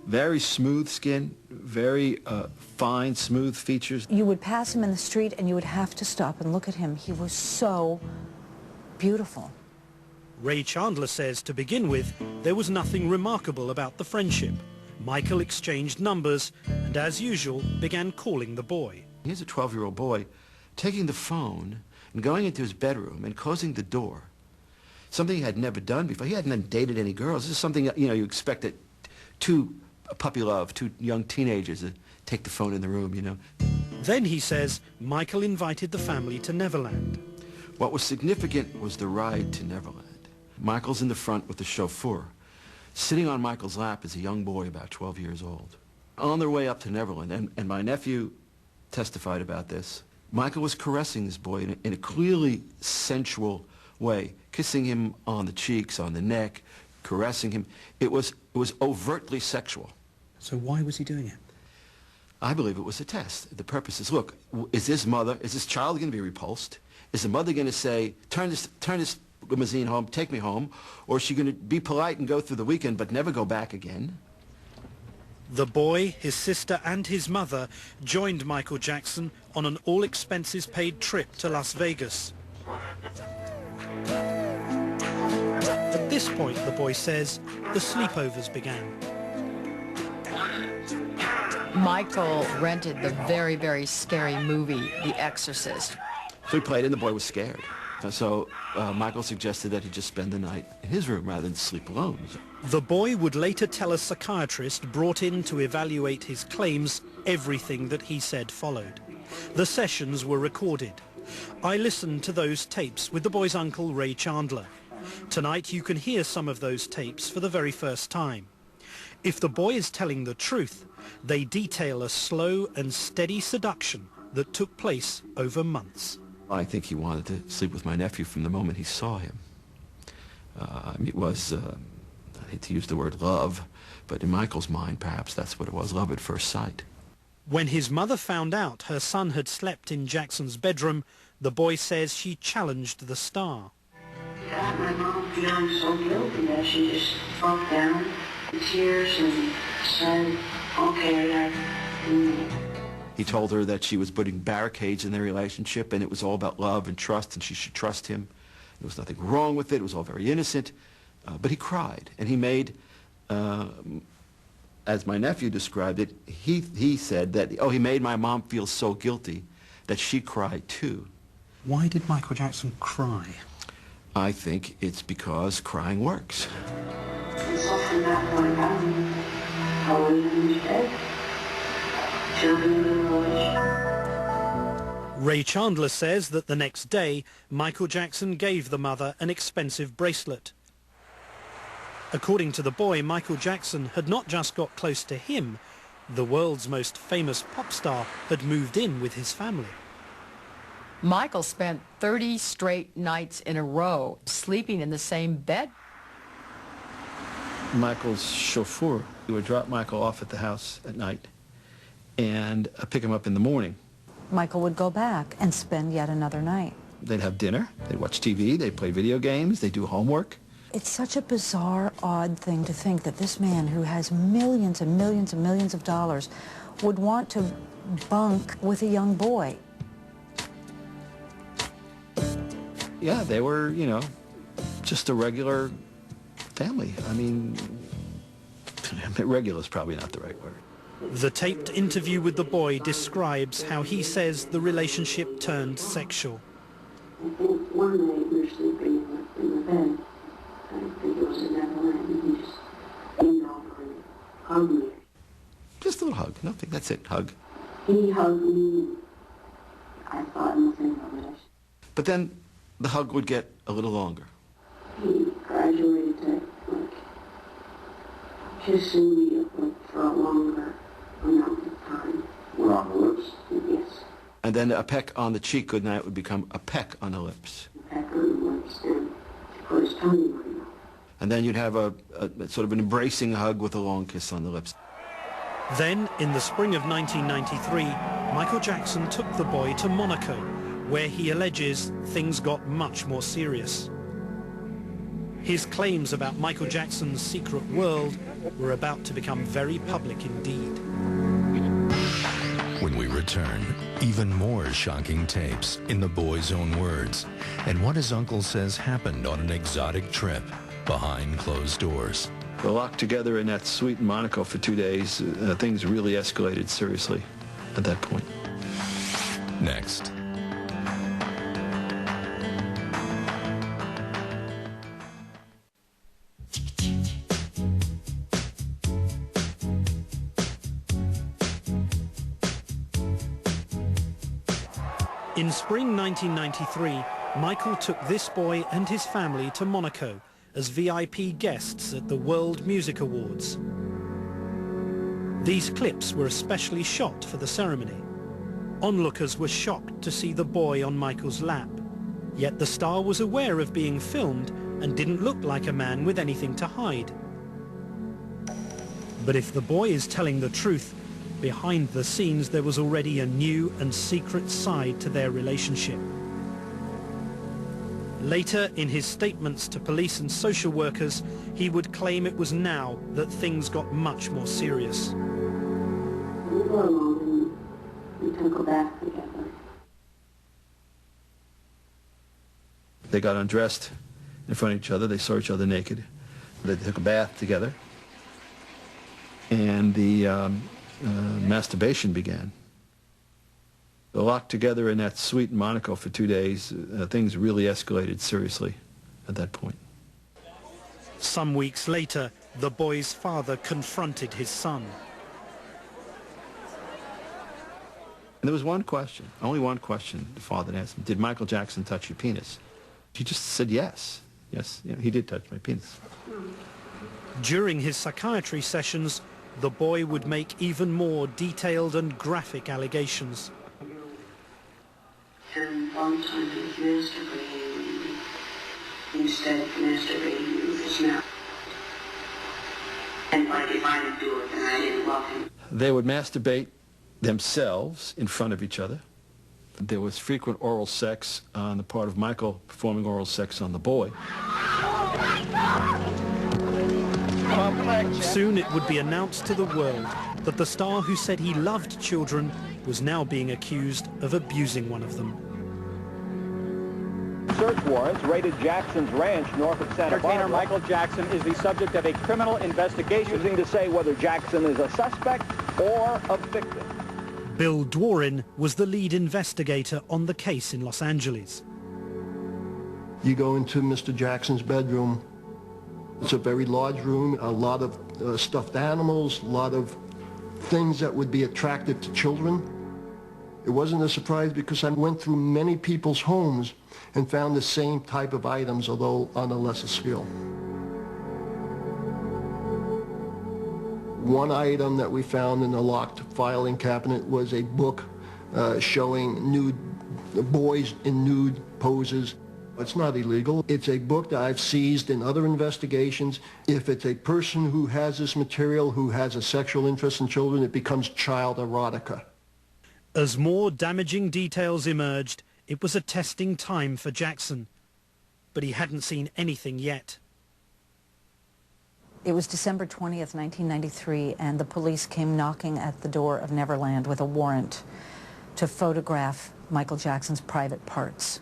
Very smooth skin, very fine, smooth features. You would pass him in the street and you would have to stop and look at him. He was so beautiful. Ray Chandler says, to begin with, there was nothing remarkable about the friendship. Michael exchanged numbers and, as usual, began calling the boy. Here's a 12-year-old boy taking the phone and going into his bedroom and closing the door. Something he had never done before. He hadn't dated any girls. This is something, you know, you expect that two young teenagers to take the phone in the room, you know. Then, he says, Michael invited the family to Neverland. What was significant was the ride to Neverland. Michael's in the front with the chauffeur. Sitting on Michael's lap is a young boy about 12 years old. On their way up to Neverland, and my nephew testified about this, Michael was caressing this boy in a clearly sensual way, kissing him on the cheeks, on the neck, caressing him. It was overtly sexual. So why was he doing it? I believe it was a test. The purpose is, look, is this child going to be repulsed? Is the mother going to say, turn this limousine home, take me home, or is she going to be polite and go through the weekend but never go back again? The boy, his sister and his mother joined Michael Jackson on an all-expenses-paid trip to Las Vegas. At this point, the boy says, the sleepovers began. Michael rented the very, very scary movie, The Exorcist. So he played and the boy was scared. So Michael suggested that he just spend the night in his room rather than sleep alone. The boy would later tell a psychiatrist brought in to evaluate his claims everything that he said followed. The sessions were recorded. I listened to those tapes with the boy's uncle, Ray Chandler. Tonight you can hear some of those tapes for the very first time. If the boy is telling the truth, they detail a slow and steady seduction that took place over months. I think he wanted to sleep with my nephew from the moment he saw him. It was, I hate to use the word love, but in Michael's mind, perhaps that's what it was, love at first sight. When his mother found out her son had slept in Jackson's bedroom, the boy says she challenged the star. Got my mom feeling so guilty that she just broke down in tears and said, okay, He told her that she was putting barricades in their relationship and it was all about love and trust and she should trust him. There was nothing wrong with it. It was all very innocent. But he cried and he made, as my nephew described it, he said that, he made my mom feel so guilty that she cried too. Why did Michael Jackson cry? I think it's because crying works. And so from that point on, I was in his bed. Ray Chandler says that the next day, Michael Jackson gave the mother an expensive bracelet. According to the boy, Michael Jackson had not just got close to him, the world's most famous pop star had moved in with his family. Michael spent 30 straight nights in a row sleeping in the same bed. Michael's chauffeur would drop Michael off at the house at night and pick him up in the morning. Michael would go back and spend yet another night. They'd have dinner, they'd watch TV, they'd play video games, they'd do homework. It's such a bizarre, odd thing to think that this man who has millions and millions and millions of dollars would want to bunk with a young boy. Yeah, they were, just a regular family. I mean, regular is probably not the right word. The taped interview with the boy describes how he says the relationship turned sexual. I think one night we were sleeping in the bed. I think it was in Neverland, and he just leaned over and hugged me. Just a little hug, nothing, that's it, hug. He hugged me. I thought nothing of it. But then the hug would get a little longer. He graduated to, kissing me, for a longer amount of time. We're on the lips? Yes. And then a peck on the cheek goodnight would become a peck on the lips. A peck on the lips, and put his tongue in my mouth. And then you'd have a sort of an embracing hug with a long kiss on the lips. Then, in the spring of 1993, Michael Jackson took the boy to Monaco, where he alleges things got much more serious. His claims about Michael Jackson's secret world were about to become very public indeed. When we return, even more shocking tapes in the boy's own words, and what his uncle says happened on an exotic trip behind closed doors. We're locked together in that suite in Monaco for 2 days. Things really escalated seriously at that point. Next. In spring 1993, Michael took this boy and his family to Monaco as VIP guests at the World Music Awards. These clips were especially shot for the ceremony. Onlookers were shocked to see the boy on Michael's lap. Yet the star was aware of being filmed and didn't look like a man with anything to hide. But if the boy is telling the truth, behind the scenes there was already a new and secret side to their relationship. Later, in his statements to police and social workers, he would claim it was now that things got much more serious. We were alone and we took a bath together. They got undressed in front of each other. They saw each other naked. They took a bath together. And the masturbation began. Locked together in that suite in Monaco for 2 days, things really escalated seriously at that point. Some weeks later, the boy's father confronted his son. And there was one question, only one question the father asked him. Did Michael Jackson touch your penis? He just said yes. Yes, he did touch my penis. During his psychiatry sessions, the boy would make even more detailed and graphic allegations. And one time he was masturbating, instead of masturbating with his mouth. And like if I didn't do it, then I didn't love him. They would masturbate themselves in front of each other. There was frequent oral sex on the part of Michael performing oral sex on the boy. Soon it would be announced to the world that the star who said he loved children was now being accused of abusing one of them. Search warrants raided Jackson's ranch north of Santa Barbara. Entertainer Michael Jackson is the subject of a criminal investigation, using to say whether Jackson is a suspect or a victim. Bill Dworin was the lead investigator on the case in Los Angeles. You go into Mr. Jackson's bedroom. It's a very large room, a lot of stuffed animals, a lot of things that would be attractive to children. It wasn't a surprise because I went through many people's homes and found the same type of items, although on a lesser scale. One item that we found in a locked filing cabinet was a book showing nude boys in nude poses. It's not illegal. It's a book that I've seized in other investigations. If it's a person who has this material, who has a sexual interest in children, it becomes child erotica. As more damaging details emerged, it was a testing time for Jackson. But he hadn't seen anything yet. It was December 20th, 1993, and the police came knocking at the door of Neverland with a warrant to photograph Michael Jackson's private parts.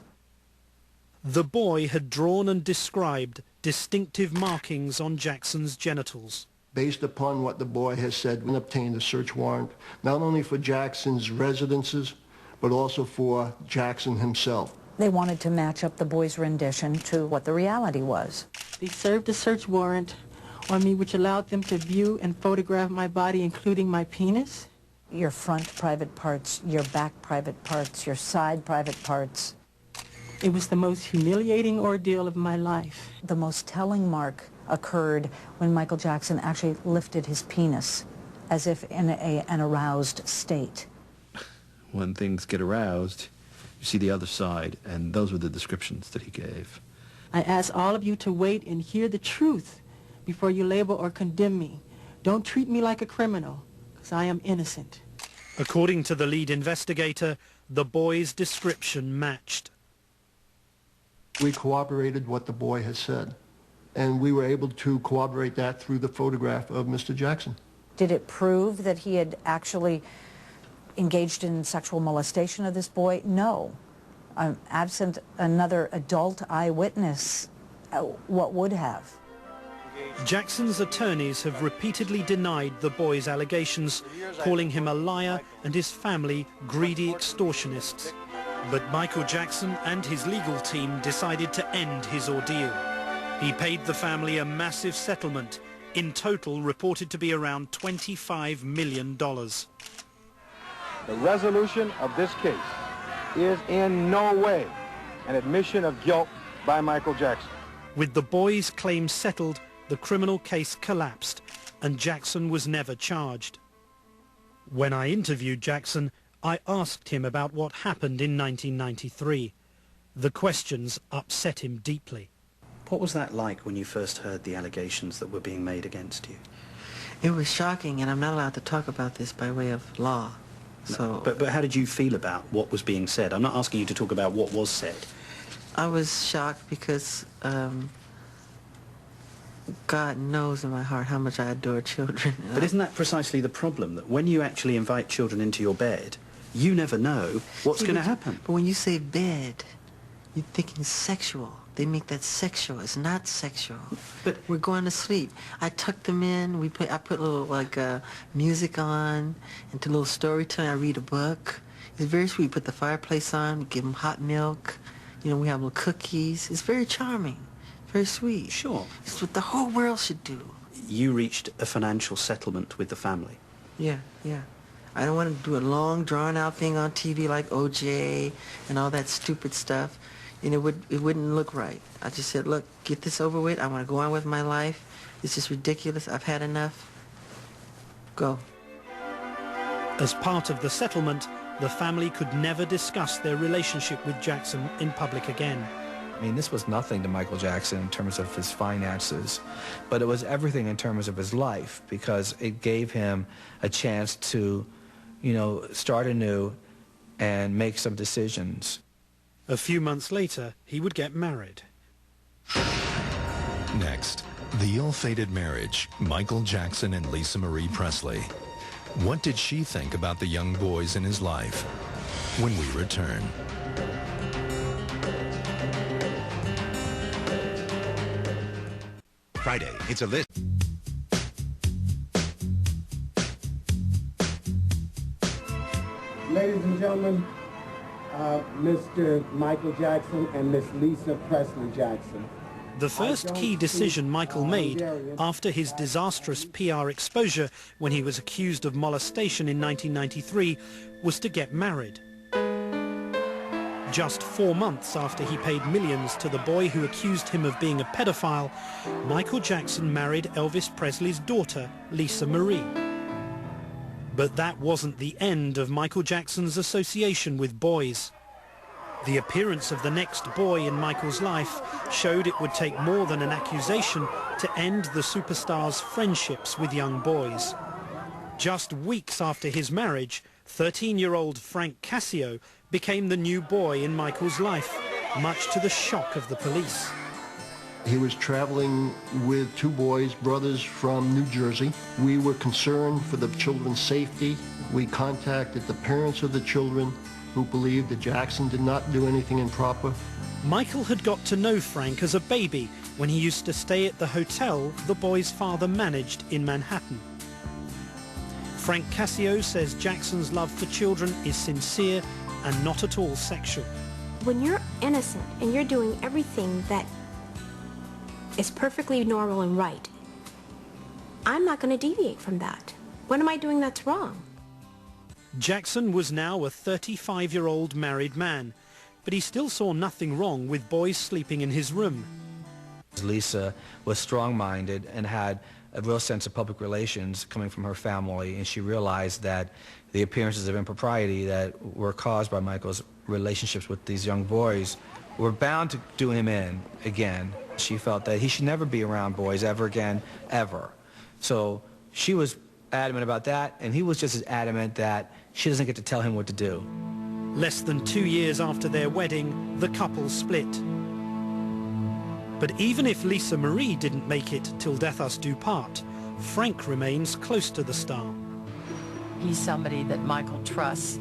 The boy had drawn and described distinctive markings on Jackson's genitals. Based upon what the boy has said, we obtained a search warrant, not only for Jackson's residences, but also for Jackson himself. They wanted to match up the boy's rendition to what the reality was. They served a search warrant on me, which allowed them to view and photograph my body, including my penis. Your front private parts, your back private parts, your side private parts. It was the most humiliating ordeal of my life. The most telling mark occurred when Michael Jackson actually lifted his penis, as if in an aroused state. When things get aroused, you see the other side, and those were the descriptions that he gave. I ask all of you to wait and hear the truth before you label or condemn me. Don't treat me like a criminal, because I am innocent. According to the lead investigator, the boy's description matched. We corroborated what the boy has said, and we were able to corroborate that through the photograph of Mr. Jackson. Did it prove that he had actually engaged in sexual molestation of this boy? No. Absent another adult eyewitness, what would have? Jackson's attorneys have repeatedly denied the boy's allegations, calling him a liar and his family greedy extortionists. But Michael Jackson and his legal team decided to end his ordeal. He paid the family a massive settlement, in total reported to be around $25 million. The resolution of this case is in no way an admission of guilt by Michael Jackson. With the boy's claims settled, the criminal case collapsed, and Jackson was never charged. When I interviewed Jackson, I asked him about what happened in 1993. The questions upset him deeply. What was that like when you first heard the allegations that were being made against you? It was shocking, and I'm not allowed to talk about this by way of law. So, But how did you feel about what was being said? I'm not asking you to talk about what was said. I was shocked because God knows in my heart how much I adore children. But isn't that precisely the problem, that when you actually invite children into your bed, you never know what's going to happen? But when you say bed, you're thinking sexual. They make that sexual. It's not sexual. But we're going to sleep. I tuck them in. I put a little music on, and to a little storytelling. I read a book. It's very sweet. Put the fireplace on, give him hot milk. You know, we have little cookies. It's very charming, very sweet. Sure. It's what the whole world should do. You reached a financial settlement with the family. Yeah, yeah. I don't want to do a long, drawn-out thing on TV like OJ and all that stupid stuff. And it wouldn't look right. I just said, look, get this over with. I want to go on with my life. It's just ridiculous. I've had enough. Go. As part of the settlement, the family could never discuss their relationship with Jackson in public again. I mean, this was nothing to Michael Jackson in terms of his finances, but it was everything in terms of his life, because it gave him a chance to, you know, start anew and make some decisions. A few months later, he would get married. Next, the ill-fated marriage, Michael Jackson and Lisa Marie Presley. What did she think about the young boys in his life? When we return. Friday, it's a list. Ladies and gentlemen, Mr. Michael Jackson and Miss Lisa Presley Jackson. The first key decision Michael made after his disastrous PR exposure when he was accused of molestation in 1993 was to get married. Just 4 months after he paid millions to the boy who accused him of being a pedophile, Michael Jackson married Elvis Presley's daughter, Lisa Marie. But that wasn't the end of Michael Jackson's association with boys. The appearance of the next boy in Michael's life showed it would take more than an accusation to end the superstar's friendships with young boys. Just weeks after his marriage, 13-year-old Frank Cassio became the new boy in Michael's life, much to the shock of the police. He was traveling with two boys, brothers from New Jersey. We were concerned for the children's safety. We contacted the parents of the children, who believed that Jackson did not do anything improper. Michael had got to know Frank as a baby when he used to stay at the hotel the boy's father managed in Manhattan. Frank Cassio says Jackson's love for children is sincere and not at all sexual. When you're innocent and you're doing everything that is perfectly normal and right, I'm not going to deviate from that. What am I doing that's wrong? Jackson was now a 35-year-old married man, but he still saw nothing wrong with boys sleeping in his room. Lisa was strong-minded and had a real sense of public relations coming from her family, and she realized that the appearances of impropriety that were caused by Michael's relationships with these young boys were bound to do him in again. She felt that he should never be around boys ever again, ever. So she was adamant about that, and he was just as adamant that she doesn't get to tell him what to do. Less than 2 years after their wedding, the couple split. But even if Lisa Marie didn't make it till death us do part, Frank remains close to the star. He's somebody that Michael trusts,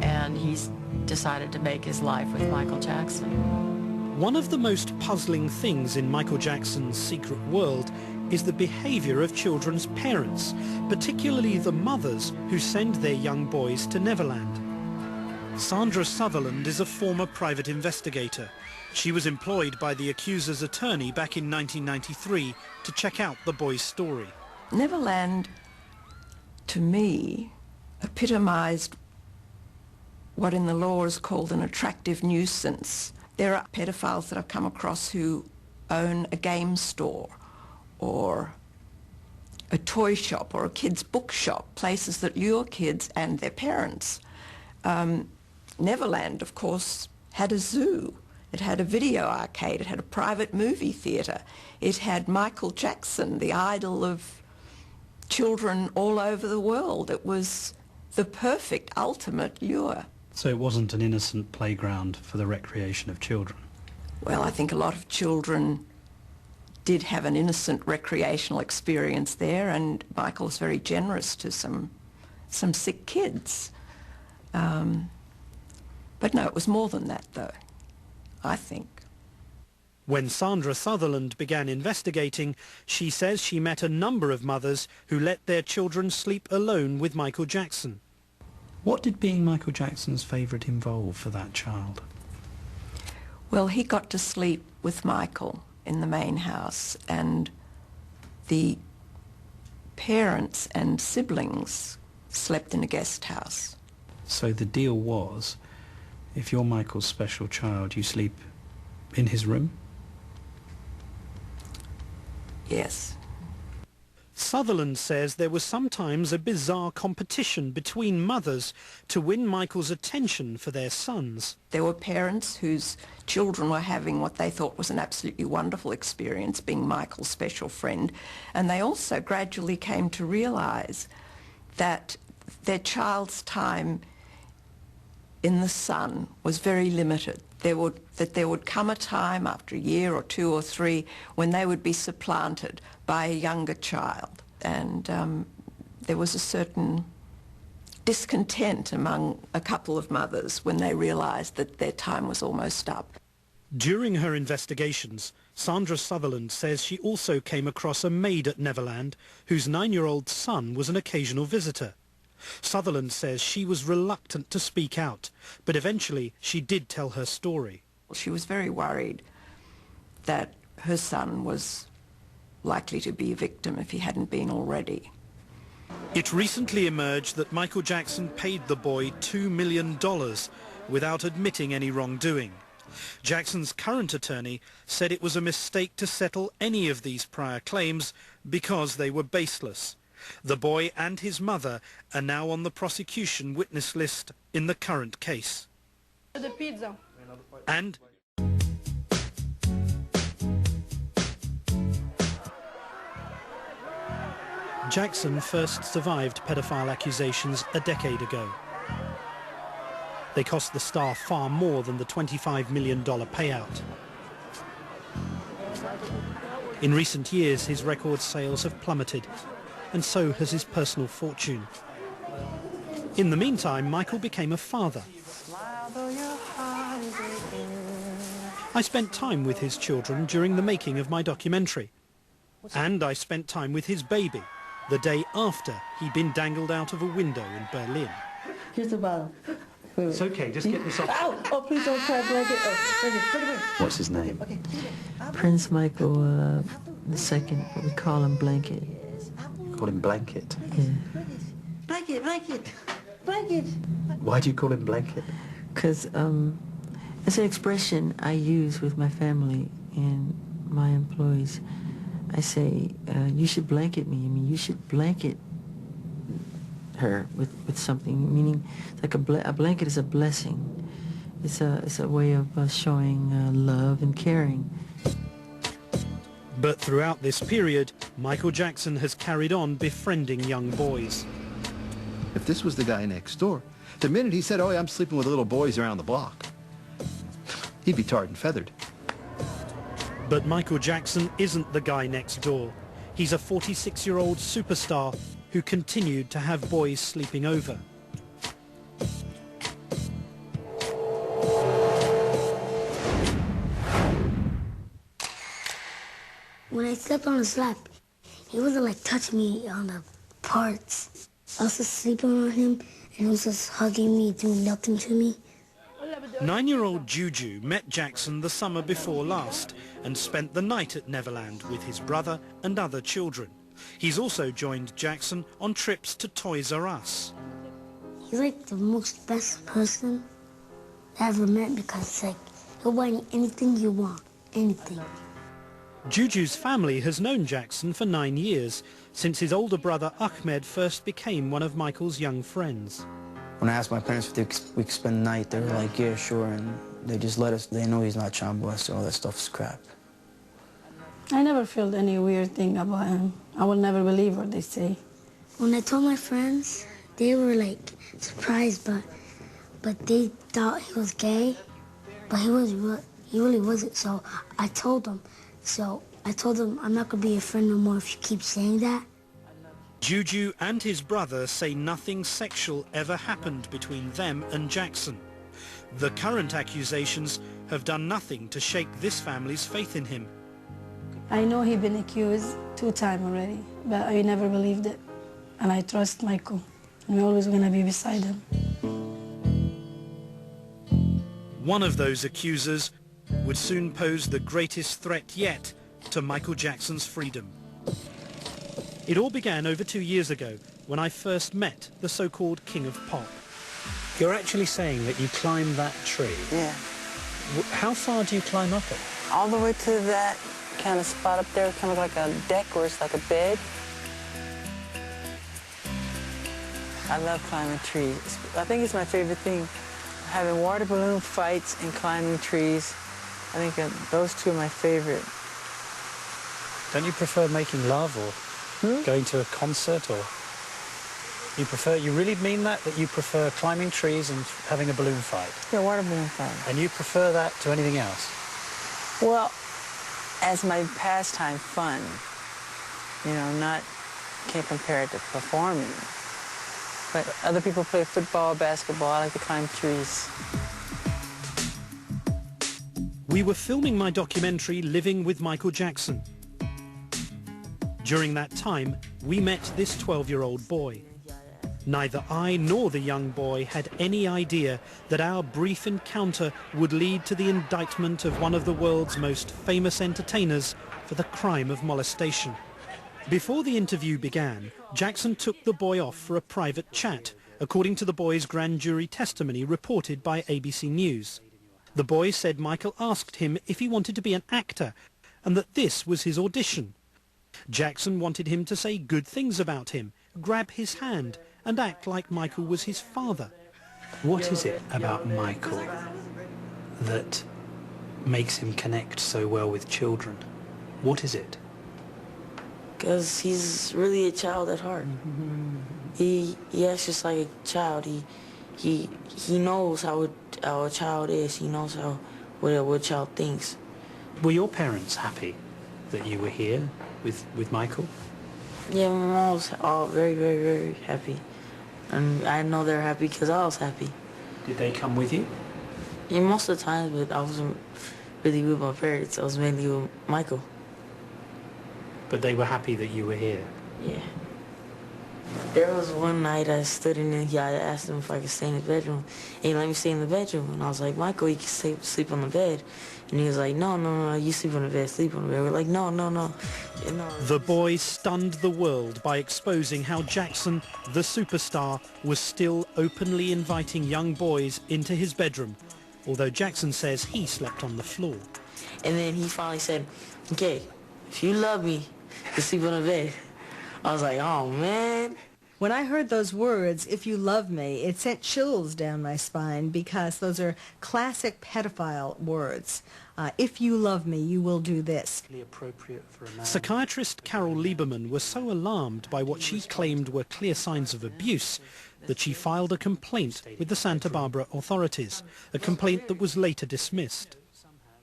and he's decided to make his life with Michael Jackson. One of the most puzzling things in Michael Jackson's secret world is the behavior of children's parents, particularly the mothers who send their young boys to Neverland. Sandra Sutherland is a former private investigator. She was employed by the accuser's attorney back in 1993 to check out the boy's story. Neverland, to me, epitomized what in the law is called an attractive nuisance. There are pedophiles that I've come across who own a game store or a toy shop or a kid's bookshop, places that lure kids and their parents. Neverland, of course, had a zoo. It had a video arcade. It had a private movie theatre. It had Michael Jackson, the idol of children all over the world. It was the perfect, ultimate lure. So it wasn't an innocent playground for the recreation of children? Well, I think a lot of children did have an innocent recreational experience there, and Michael was very generous to some sick kids. But no, it was more than that, though, I think. When Sandra Sutherland began investigating, she says she met a number of mothers who let their children sleep alone with Michael Jackson. What did being Michael Jackson's favourite involve for that child? Well, he got to sleep with Michael in the main house, and the parents and siblings slept in a guest house. So the deal was, if you're Michael's special child, you sleep in his room? Yes. Sutherland says there was sometimes a bizarre competition between mothers to win Michael's attention for their sons. There were parents whose children were having what they thought was an absolutely wonderful experience, being Michael's special friend, and they also gradually came to realise that their child's time in the sun was very limited. There would come a time after a year or 2 or 3 when they would be supplanted by a younger child, and there was a certain discontent among a couple of mothers when they realised that their time was almost up. During her investigations, Sandra Sutherland says she also came across a maid at Neverland whose 9-year-old son was an occasional visitor. Sutherland says she was reluctant to speak out, but eventually she did tell her story. She was very worried that her son was likely to be a victim if he hadn't been already. It recently emerged that Michael Jackson paid the boy $2 million without admitting any wrongdoing. Jackson's current attorney said it was a mistake to settle any of these prior claims because they were baseless. The boy and his mother are now on the prosecution witness list in the current case. The pizza. And Jackson first survived pedophile accusations a decade ago. They cost the star far more than the $25 million payout. In recent years, his record sales have plummeted, and so has his personal fortune. In the meantime, Michael became a father. I spent time with his children during the making of my documentary. And I spent time with his baby the day after he'd been dangled out of a window in Berlin. Here's the bottle. Wait. It's okay, just get this off. Ow! Oh, please don't try to break it. Oh, What's his name? Prince Michael II, we call him Blanket. Call him Blanket. Yeah. Blanket, blanket, blanket. Why do you call him Blanket? Because it's an expression I use with my family and my employees. I say, you should blanket me. I mean, you should blanket her with something, meaning like a blanket is a blessing. It's a way of showing love and caring. But throughout this period, Michael Jackson has carried on befriending young boys. If this was the guy next door, the minute he said, oh, yeah, I'm sleeping with little boys around the block, he'd be tarred and feathered. But Michael Jackson isn't the guy next door. He's a 46-year-old superstar who continued to have boys sleeping over. When I stepped on his lap, he wasn't like touching me on the parts. I was just sleeping on him, and he was just hugging me, doing nothing to me. 9-year-old Juju met Jackson the summer before last and spent the night at Neverland with his brother and other children. He's also joined Jackson on trips to Toys R Us. He's like the most best person I ever met because like he'll buy anything you want, anything. Juju's family has known Jackson for 9 years, since his older brother Ahmed first became one of Michael's young friends. When I asked my parents if we could spend the night, they were like, yeah, sure, and they just let us. They know he's not child molester, all that stuff's crap. I never felt any weird thing about him. I will never believe what they say. When I told my friends, they were like surprised, but they thought he was gay, but he really wasn't. So I told them. I'm not gonna be your friend no more if you keep saying that. Juju and his brother say nothing sexual ever happened between them and Jackson. The current accusations have done nothing to shake this family's faith in him. I know he's been accused 2 times already, but I never believed it. And I trust Michael. I'm always gonna be beside him. One of those accusers would soon pose the greatest threat yet to Michael Jackson's freedom. It all began over 2 years ago when I first met the so-called King of Pop. You're actually saying that you climbed that tree? Yeah. How far do you climb up it? All the way to that kind of spot up there, kind of like a deck where it's like a bed. I love climbing trees. I think it's my favorite thing. Having water balloon fights and climbing trees, I think those two are my favorite. Don't you prefer making love or going to a concert, or you really mean that you prefer climbing trees and having a balloon fight? Yeah, water balloon fight. And you prefer that to anything else? Well, as my pastime fun, you know, can't compare it to performing. But other people play football, basketball. I like to climb trees. We were filming my documentary Living with Michael Jackson. During that time, we met this 12-year-old boy. Neither I nor the young boy had any idea that our brief encounter would lead to the indictment of one of the world's most famous entertainers for the crime of molestation. Before the interview began, Jackson took the boy off for a private chat, according to the boy's grand jury testimony reported by ABC News. The boy said Michael asked him if he wanted to be an actor, and that this was his audition. Jackson wanted him to say good things about him, grab his hand, and act like Michael was his father. What is it about Michael that makes him connect so well with children? What is it? Because he's really a child at heart. He acts just like a child. He knows how a child is. He knows what a child thinks. Were your parents happy that you were here with Michael? Yeah, my mom was all very, very, very happy. And I know they're happy because I was happy. Did they come with you? Yeah, most of the time, but I wasn't really with my parents. I was mainly with Michael. But they were happy that you were here? Yeah. There was one night I stood in there, I asked him if I could stay in the bedroom. And he let me stay in the bedroom. And I was like, Michael, you can sleep on the bed. And he was like, no, you sleep on the bed, sleep on the bed. We're like, no. The boy stunned the world by exposing how Jackson, the superstar, was still openly inviting young boys into his bedroom, although Jackson says he slept on the floor. And then he finally said, okay, if you love me, you sleep on the bed. I was like, oh, man. When I heard those words, if you love me, it sent chills down my spine because those are classic pedophile words. If you love me, you will do this. Appropriate for a man. Psychiatrist Carol Lieberman was so alarmed by what she claimed were clear signs of abuse that she filed a complaint with the Santa Barbara authorities, a complaint that was later dismissed.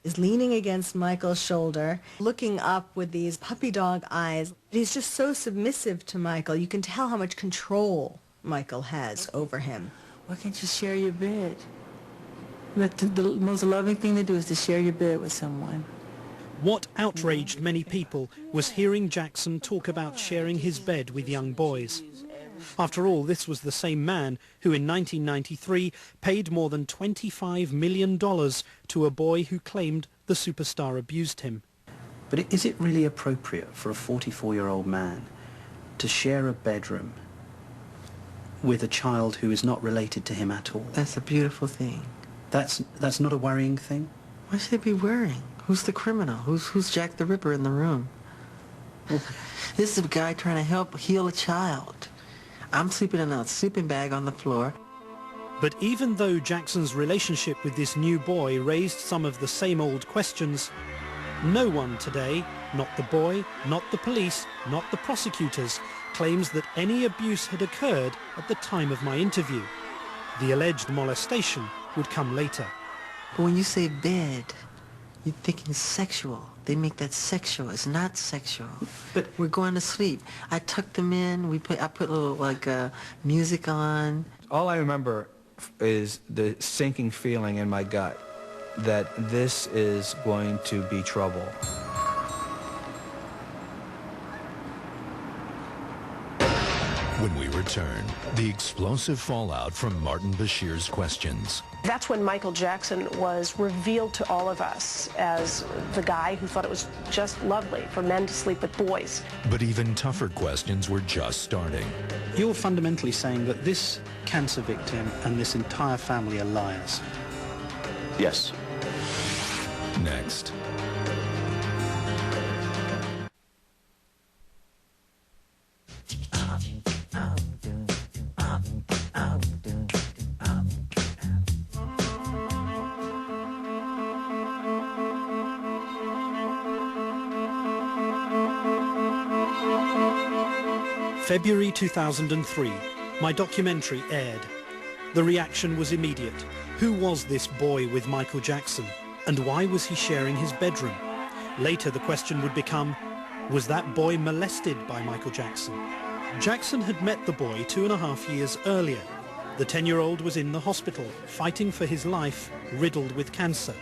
Is leaning against Michael's shoulder, looking up with these puppy dog eyes. He's just so submissive to Michael. You can tell how much control Michael has over him. Why can't you share your bed? The most loving thing to do is to share your bed with someone. What outraged many people was hearing Jackson talk about sharing his bed with young boys. After all, this was the same man who in 1993 paid more than $25 million to a boy who claimed the superstar abused him. But is it really appropriate for a 44-year-old man to share a bedroom with a child who is not related to him at all? That's a beautiful thing. That's not a worrying thing? Why should it be worrying? Who's the criminal? Who's Jack the Ripper in the room? This is a guy trying to help heal a child. I'm sleeping in a sleeping bag on the floor. But even though Jackson's relationship with this new boy raised some of the same old questions, no one today, not the boy, not the police, not the prosecutors, claims that any abuse had occurred at the time of my interview. The alleged molestation would come later. But when you say bed, you're thinking sexual. They make that sexual. It's not sexual. But we're going to sleep. I tucked them in. I put a little music on. All I remember is the sinking feeling in my gut that this is going to be trouble. When we return, the explosive fallout from Martin Bashir's questions. That's when Michael Jackson was revealed to all of us as the guy who thought it was just lovely for men to sleep with boys. But even tougher questions were just starting. You're fundamentally saying that this cancer victim and this entire family are liars. Yes. Next. February 2003, my documentary aired. The reaction was immediate. Who was this boy with Michael Jackson? And why was he sharing his bedroom? Later the question would become, was that boy molested by Michael Jackson? Jackson had met the boy 2.5 years earlier. The 10-year-old was in the hospital, fighting for his life, riddled with cancer.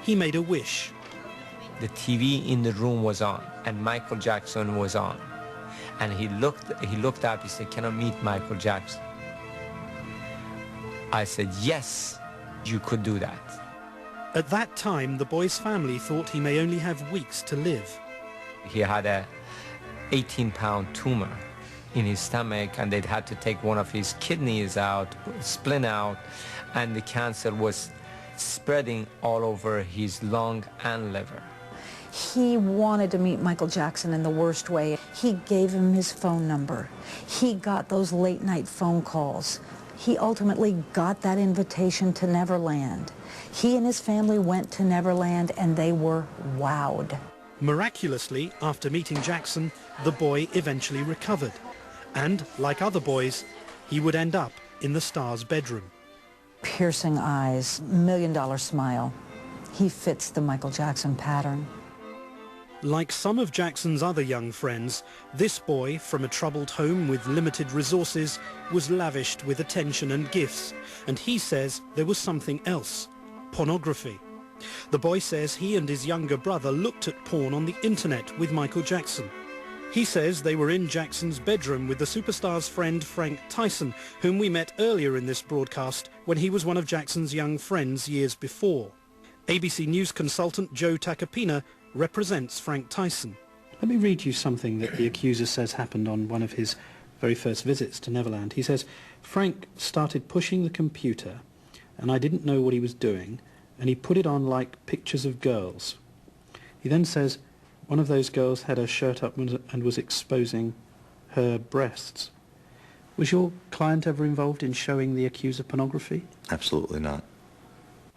He made a wish. The TV in the room was on, and Michael Jackson was on. And he looked up, he said, "Can I meet Michael Jackson?" I said, "Yes, you could do that." At that time, the boy's family thought he may only have weeks to live. He had a 18-pound tumor in his stomach, and they'd had to take one of his kidneys out, spleen out, and the cancer was spreading all over his lung and liver. He wanted to meet Michael Jackson in the worst way. He gave him his phone number. He got those late-night phone calls. He ultimately got that invitation to Neverland. He and his family went to Neverland, and they were wowed. Miraculously, after meeting Jackson, the boy eventually recovered. And, like other boys, he would end up in the star's bedroom. Piercing eyes, $1 million smile. He fits the Michael Jackson pattern. Like some of Jackson's other young friends, this boy, from a troubled home with limited resources, was lavished with attention and gifts. And he says there was something else: pornography. The boy says he and his younger brother looked at porn on the internet with Michael Jackson. He says they were in Jackson's bedroom with the superstar's friend Frank Tyson, whom we met earlier in this broadcast when he was one of Jackson's young friends years before. ABC News consultant Joe Tacopina represents Frank Tyson. Let me read you something that the accuser says happened on one of his very first visits to Neverland. He says, "Frank started pushing the computer, and I didn't know what he was doing, and he put it on like pictures of girls." He then says, one of those girls had her shirt up and was exposing her breasts. Was your client ever involved in showing the accuser pornography? Absolutely not.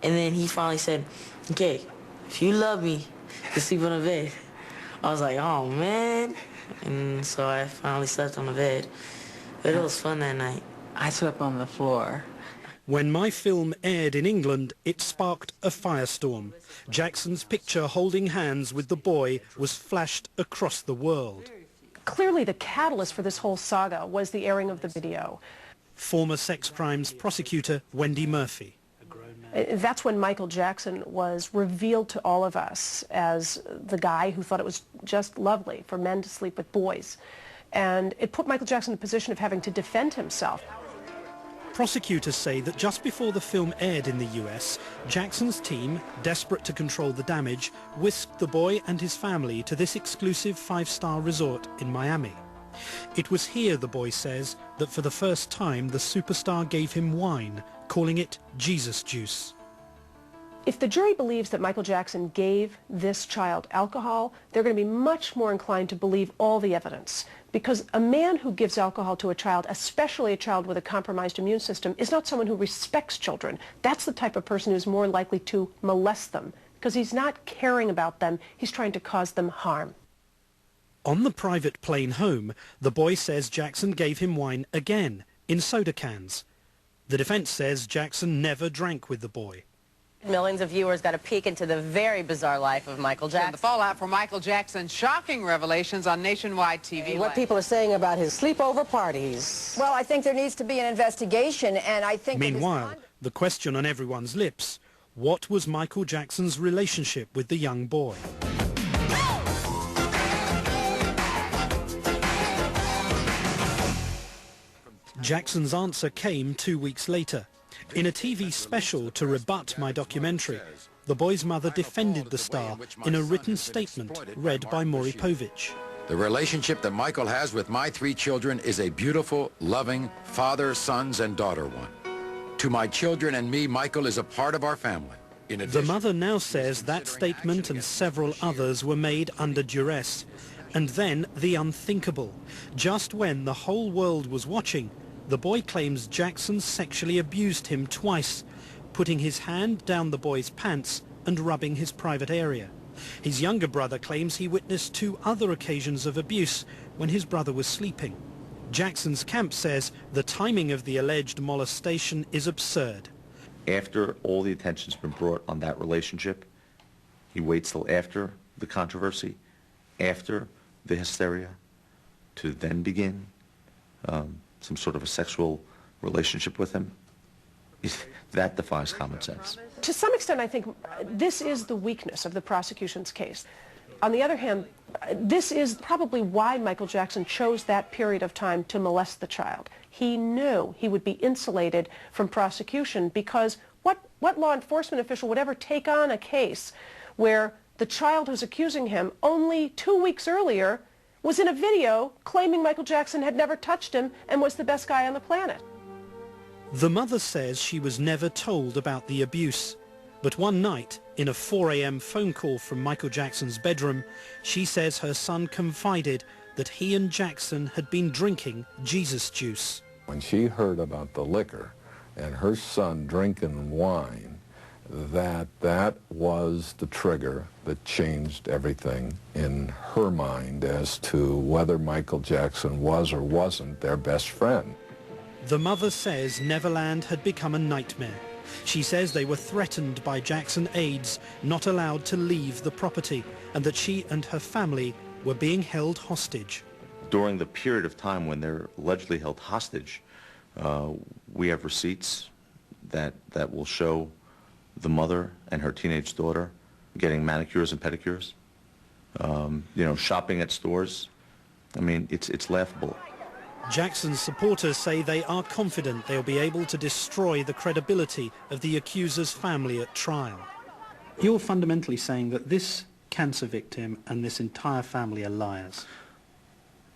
And then he finally said, "Okay, if you love me, you sleep on the bed." I was like, oh man. And so I finally slept on the bed. But it was fun that night. I slept on the floor. When my film aired in England, it sparked a firestorm. Jackson's picture holding hands with the boy was flashed across the world. Clearly the catalyst for this whole saga was the airing of the video. Former sex crimes prosecutor Wendy Murphy. That's when Michael Jackson was revealed to all of us as the guy who thought it was just lovely for men to sleep with boys. And it put Michael Jackson in a position of having to defend himself. Prosecutors say that just before the film aired in the US, Jackson's team, desperate to control the damage, whisked the boy and his family to this exclusive 5-star resort in Miami. It was here, the boy says, that for the first time the superstar gave him wine, calling it Jesus juice. If the jury believes that Michael Jackson gave this child alcohol, they're going to be much more inclined to believe all the evidence. Because a man who gives alcohol to a child, especially a child with a compromised immune system, is not someone who respects children. That's the type of person who's more likely to molest them, because he's not caring about them, he's trying to cause them harm. On the private plane home, the boy says Jackson gave him wine again, in soda cans. The defense says Jackson never drank with the boy. Millions of viewers got a peek into the very bizarre life of Michael Jackson. The fallout for Michael Jackson's shocking revelations on nationwide TV. What people are saying about his sleepover parties. Well, I think there needs to be an investigation, and I think... Meanwhile, the question on everyone's lips, what was Michael Jackson's relationship with the young boy? Jackson's answer came 2 weeks later. In a TV special to rebut my documentary, the boy's mother defended the star in a written statement read by Maury Povich. The relationship that Michael has with my 3 children is a beautiful, loving, father, sons, and daughter one. To my children and me, Michael is a part of our family. The mother now says that statement and several others were made under duress. And then the unthinkable. Just when the whole world was watching, the boy claims Jackson sexually abused him twice, putting his hand down the boy's pants and rubbing his private area. His younger brother claims he witnessed 2 other occasions of abuse when his brother was sleeping. Jackson's camp says the timing of the alleged molestation is absurd. After all the attention's been brought on that relationship, he waits till after the controversy, after the hysteria, to then begin some sort of a sexual relationship with him. That defies common sense. To some extent, I think this is the weakness of the prosecution's case. On the other hand, this is probably why Michael Jackson chose that period of time to molest the child. He knew he would be insulated from prosecution because what law enforcement official would ever take on a case where the child who's accusing him only 2 weeks earlier was in a video claiming Michael Jackson had never touched him and was the best guy on the planet? The mother says she was never told about the abuse. But one night, in a 4 a.m. phone call from Michael Jackson's bedroom, she says her son confided that he and Jackson had been drinking Jesus juice. When she heard about the liquor and her son drinking wine, that was the trigger that changed everything in her mind as to whether Michael Jackson was or wasn't their best friend. The mother says Neverland had become a nightmare. She says they were threatened by Jackson aides, not allowed to leave the property, and that she and her family were being held hostage. During the period of time when they're allegedly held hostage, we have receipts that will show the mother and her teenage daughter getting manicures and pedicures, shopping at stores. I mean, it's laughable. Jackson's supporters say they are confident they'll be able to destroy the credibility of the accuser's family at trial. You're fundamentally saying that this cancer victim and this entire family are liars.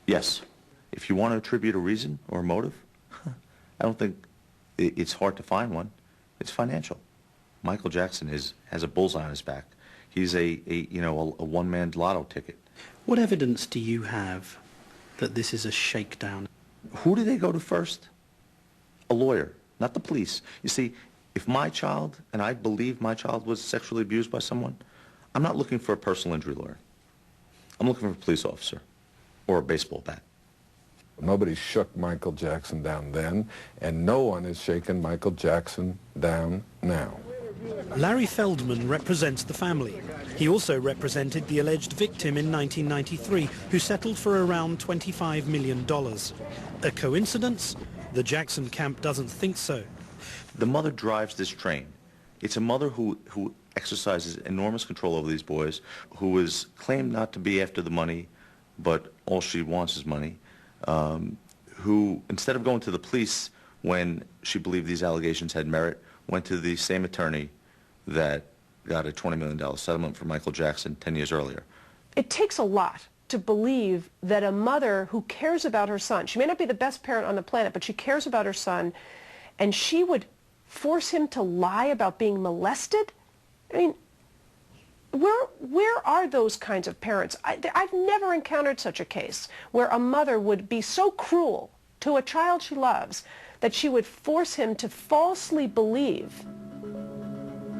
Yes. If you want to attribute a reason or a motive, I don't think it's hard to find one. It's financial. Michael Jackson has a bullseye on his back. He's a one-man lotto ticket. What evidence do you have that this is a shakedown? Who do they go to first? A lawyer, not the police. You see, if my child, and I believe my child was sexually abused by someone, I'm not looking for a personal injury lawyer. I'm looking for a police officer or a baseball bat. Nobody shook Michael Jackson down then, and no one is shaking Michael Jackson down now. Larry Feldman represents the family. He also represented the alleged victim in 1993, who settled for around $25 million. A coincidence? The Jackson camp doesn't think so. The mother drives this train. It's a mother who exercises enormous control over these boys, who is claimed not to be after the money, but all she wants is money, who, instead of going to the police when she believed these allegations had merit, went to the same attorney that got a $20 million settlement for Michael Jackson 10 years earlier. It takes a lot to believe that a mother who cares about her son, she may not be the best parent on the planet, but she cares about her son, and she would force him to lie about being molested? I mean, where are those kinds of parents? I've never encountered such a case where a mother would be so cruel to a child she loves that she would force him to falsely believe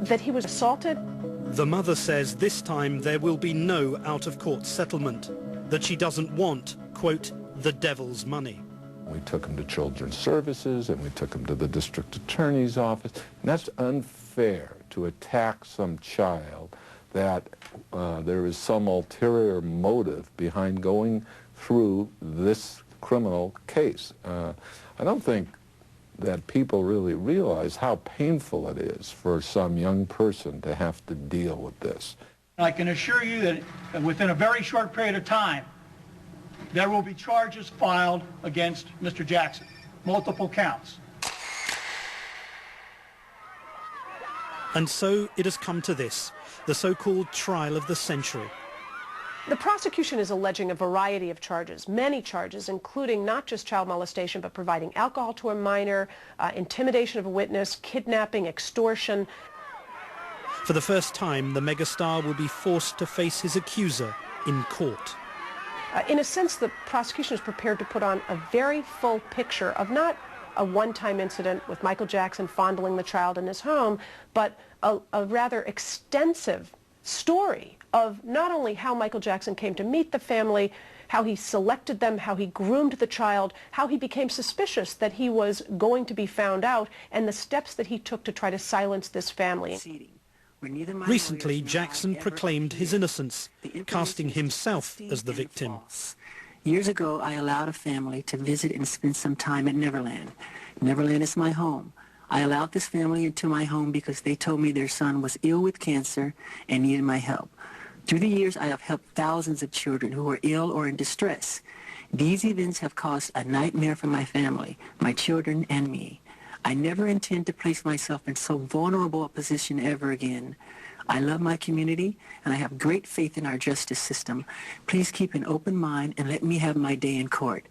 that he was assaulted. The mother says this time there will be no out-of-court settlement, that she doesn't want, quote, the devil's money. We took him to Children's Services, and we took him to the district attorney's office. And that's unfair to attack some child that there is some ulterior motive behind going through this criminal case. I don't think that people really realize how painful it is for some young person to have to deal with this. I can assure you that within a very short period of time, there will be charges filed against Mr. Jackson. multiple counts. And so it has come to this, the so-called trial of the century. The prosecution is alleging a variety of charges, many charges, including not just child molestation, but providing alcohol to a minor, intimidation of a witness, kidnapping, extortion. For the first time, the megastar will be forced to face his accuser in court. In a sense, the prosecution is prepared to put on a very full picture of not a one-time incident with Michael Jackson fondling the child in his home, but a rather extensive story of not only how Michael Jackson came to meet the family, how he selected them, how he groomed the child, how he became suspicious that he was going to be found out, and the steps that he took to try to silence this family. Recently, Jackson proclaimed his innocence, casting himself as the victim. Years ago, I allowed a family to visit and spend some time at Neverland. Neverland is my home. I allowed this family into my home because they told me their son was ill with cancer and needed my help. Through the years, I have helped thousands of children who are ill or in distress. These events have caused a nightmare for my family, my children, and me. I never intend to place myself in so vulnerable a position ever again. I love my community, and I have great faith in our justice system. Please keep an open mind and let me have my day in court.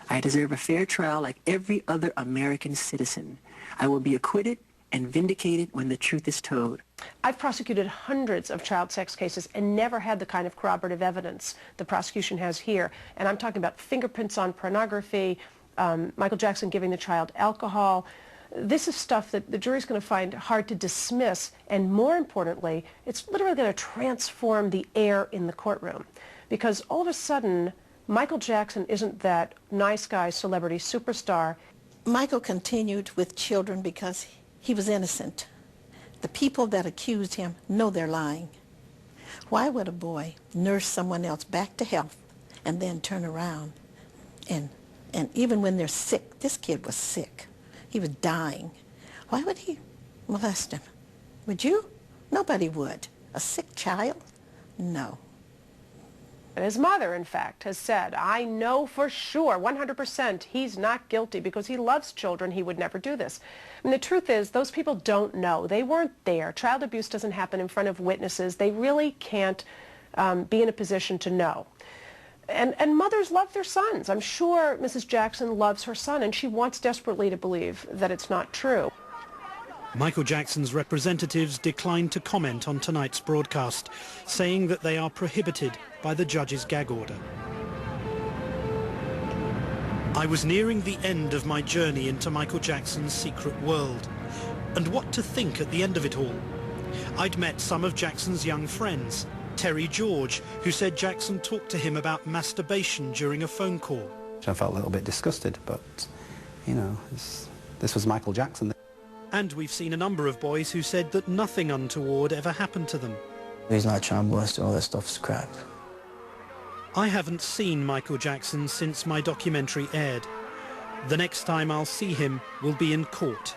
I deserve a fair trial like every other American citizen. I will be acquitted and vindicated when the truth is told. I've prosecuted hundreds of child sex cases and never had the kind of corroborative evidence the prosecution has here. And I'm talking about fingerprints on pornography, Michael Jackson giving the child alcohol. This is stuff that the jury's going to find hard to dismiss, and more importantly, it's literally going to transform the air in the courtroom. Because all of a sudden, Michael Jackson isn't that nice guy, celebrity superstar. Michael continued with children because he was innocent. The people that accused him know they're lying. Why would a boy nurse someone else back to health and then turn around and even when they're sick, this kid was sick. He was dying. Why would he molest him? Would you? Nobody would. A sick child? No. And his mother, in fact, has said, I know for sure, 100%, he's not guilty because he loves children. He would never do this. I mean, the truth is, those people don't know. They weren't there. Child abuse doesn't happen in front of witnesses. They really can't be in a position to know. And mothers love their sons. I'm sure Mrs. Jackson loves her son, and she wants desperately to believe that it's not true. Michael Jackson's representatives declined to comment on tonight's broadcast, saying that they are prohibited by the judge's gag order. I was nearing the end of my journey into Michael Jackson's secret world, and what to think at the end of it all. I'd met some of Jackson's young friends, Terry George, who said Jackson talked to him about masturbation during a phone call. I felt a little bit disgusted, but, you know, this was Michael Jackson. And we've seen a number of boys who said that nothing untoward ever happened to them. He's not child molested, all that stuff's crap. I haven't seen Michael Jackson since my documentary aired. The next time I'll see him will be in court,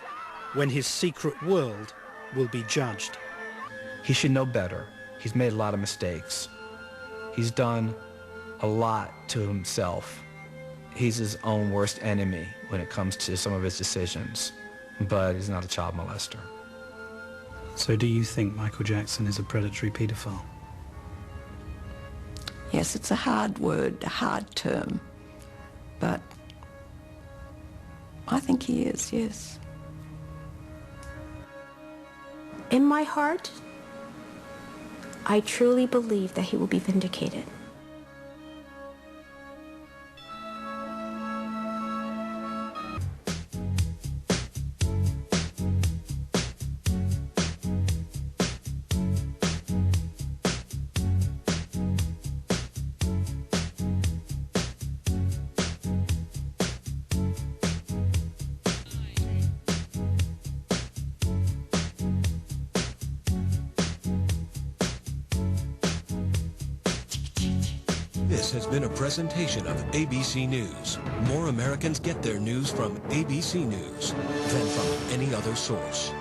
when his secret world will be judged. He should know better. He's made a lot of mistakes. He's done a lot to himself. He's his own worst enemy when it comes to some of his decisions, but he's not a child molester. So do you think Michael Jackson is a predatory pedophile? Yes, it's a hard word, a hard term, but I think he is, yes. In my heart, I truly believe that he will be vindicated. This has been a presentation of ABC News. More Americans get their news from ABC News than from any other source.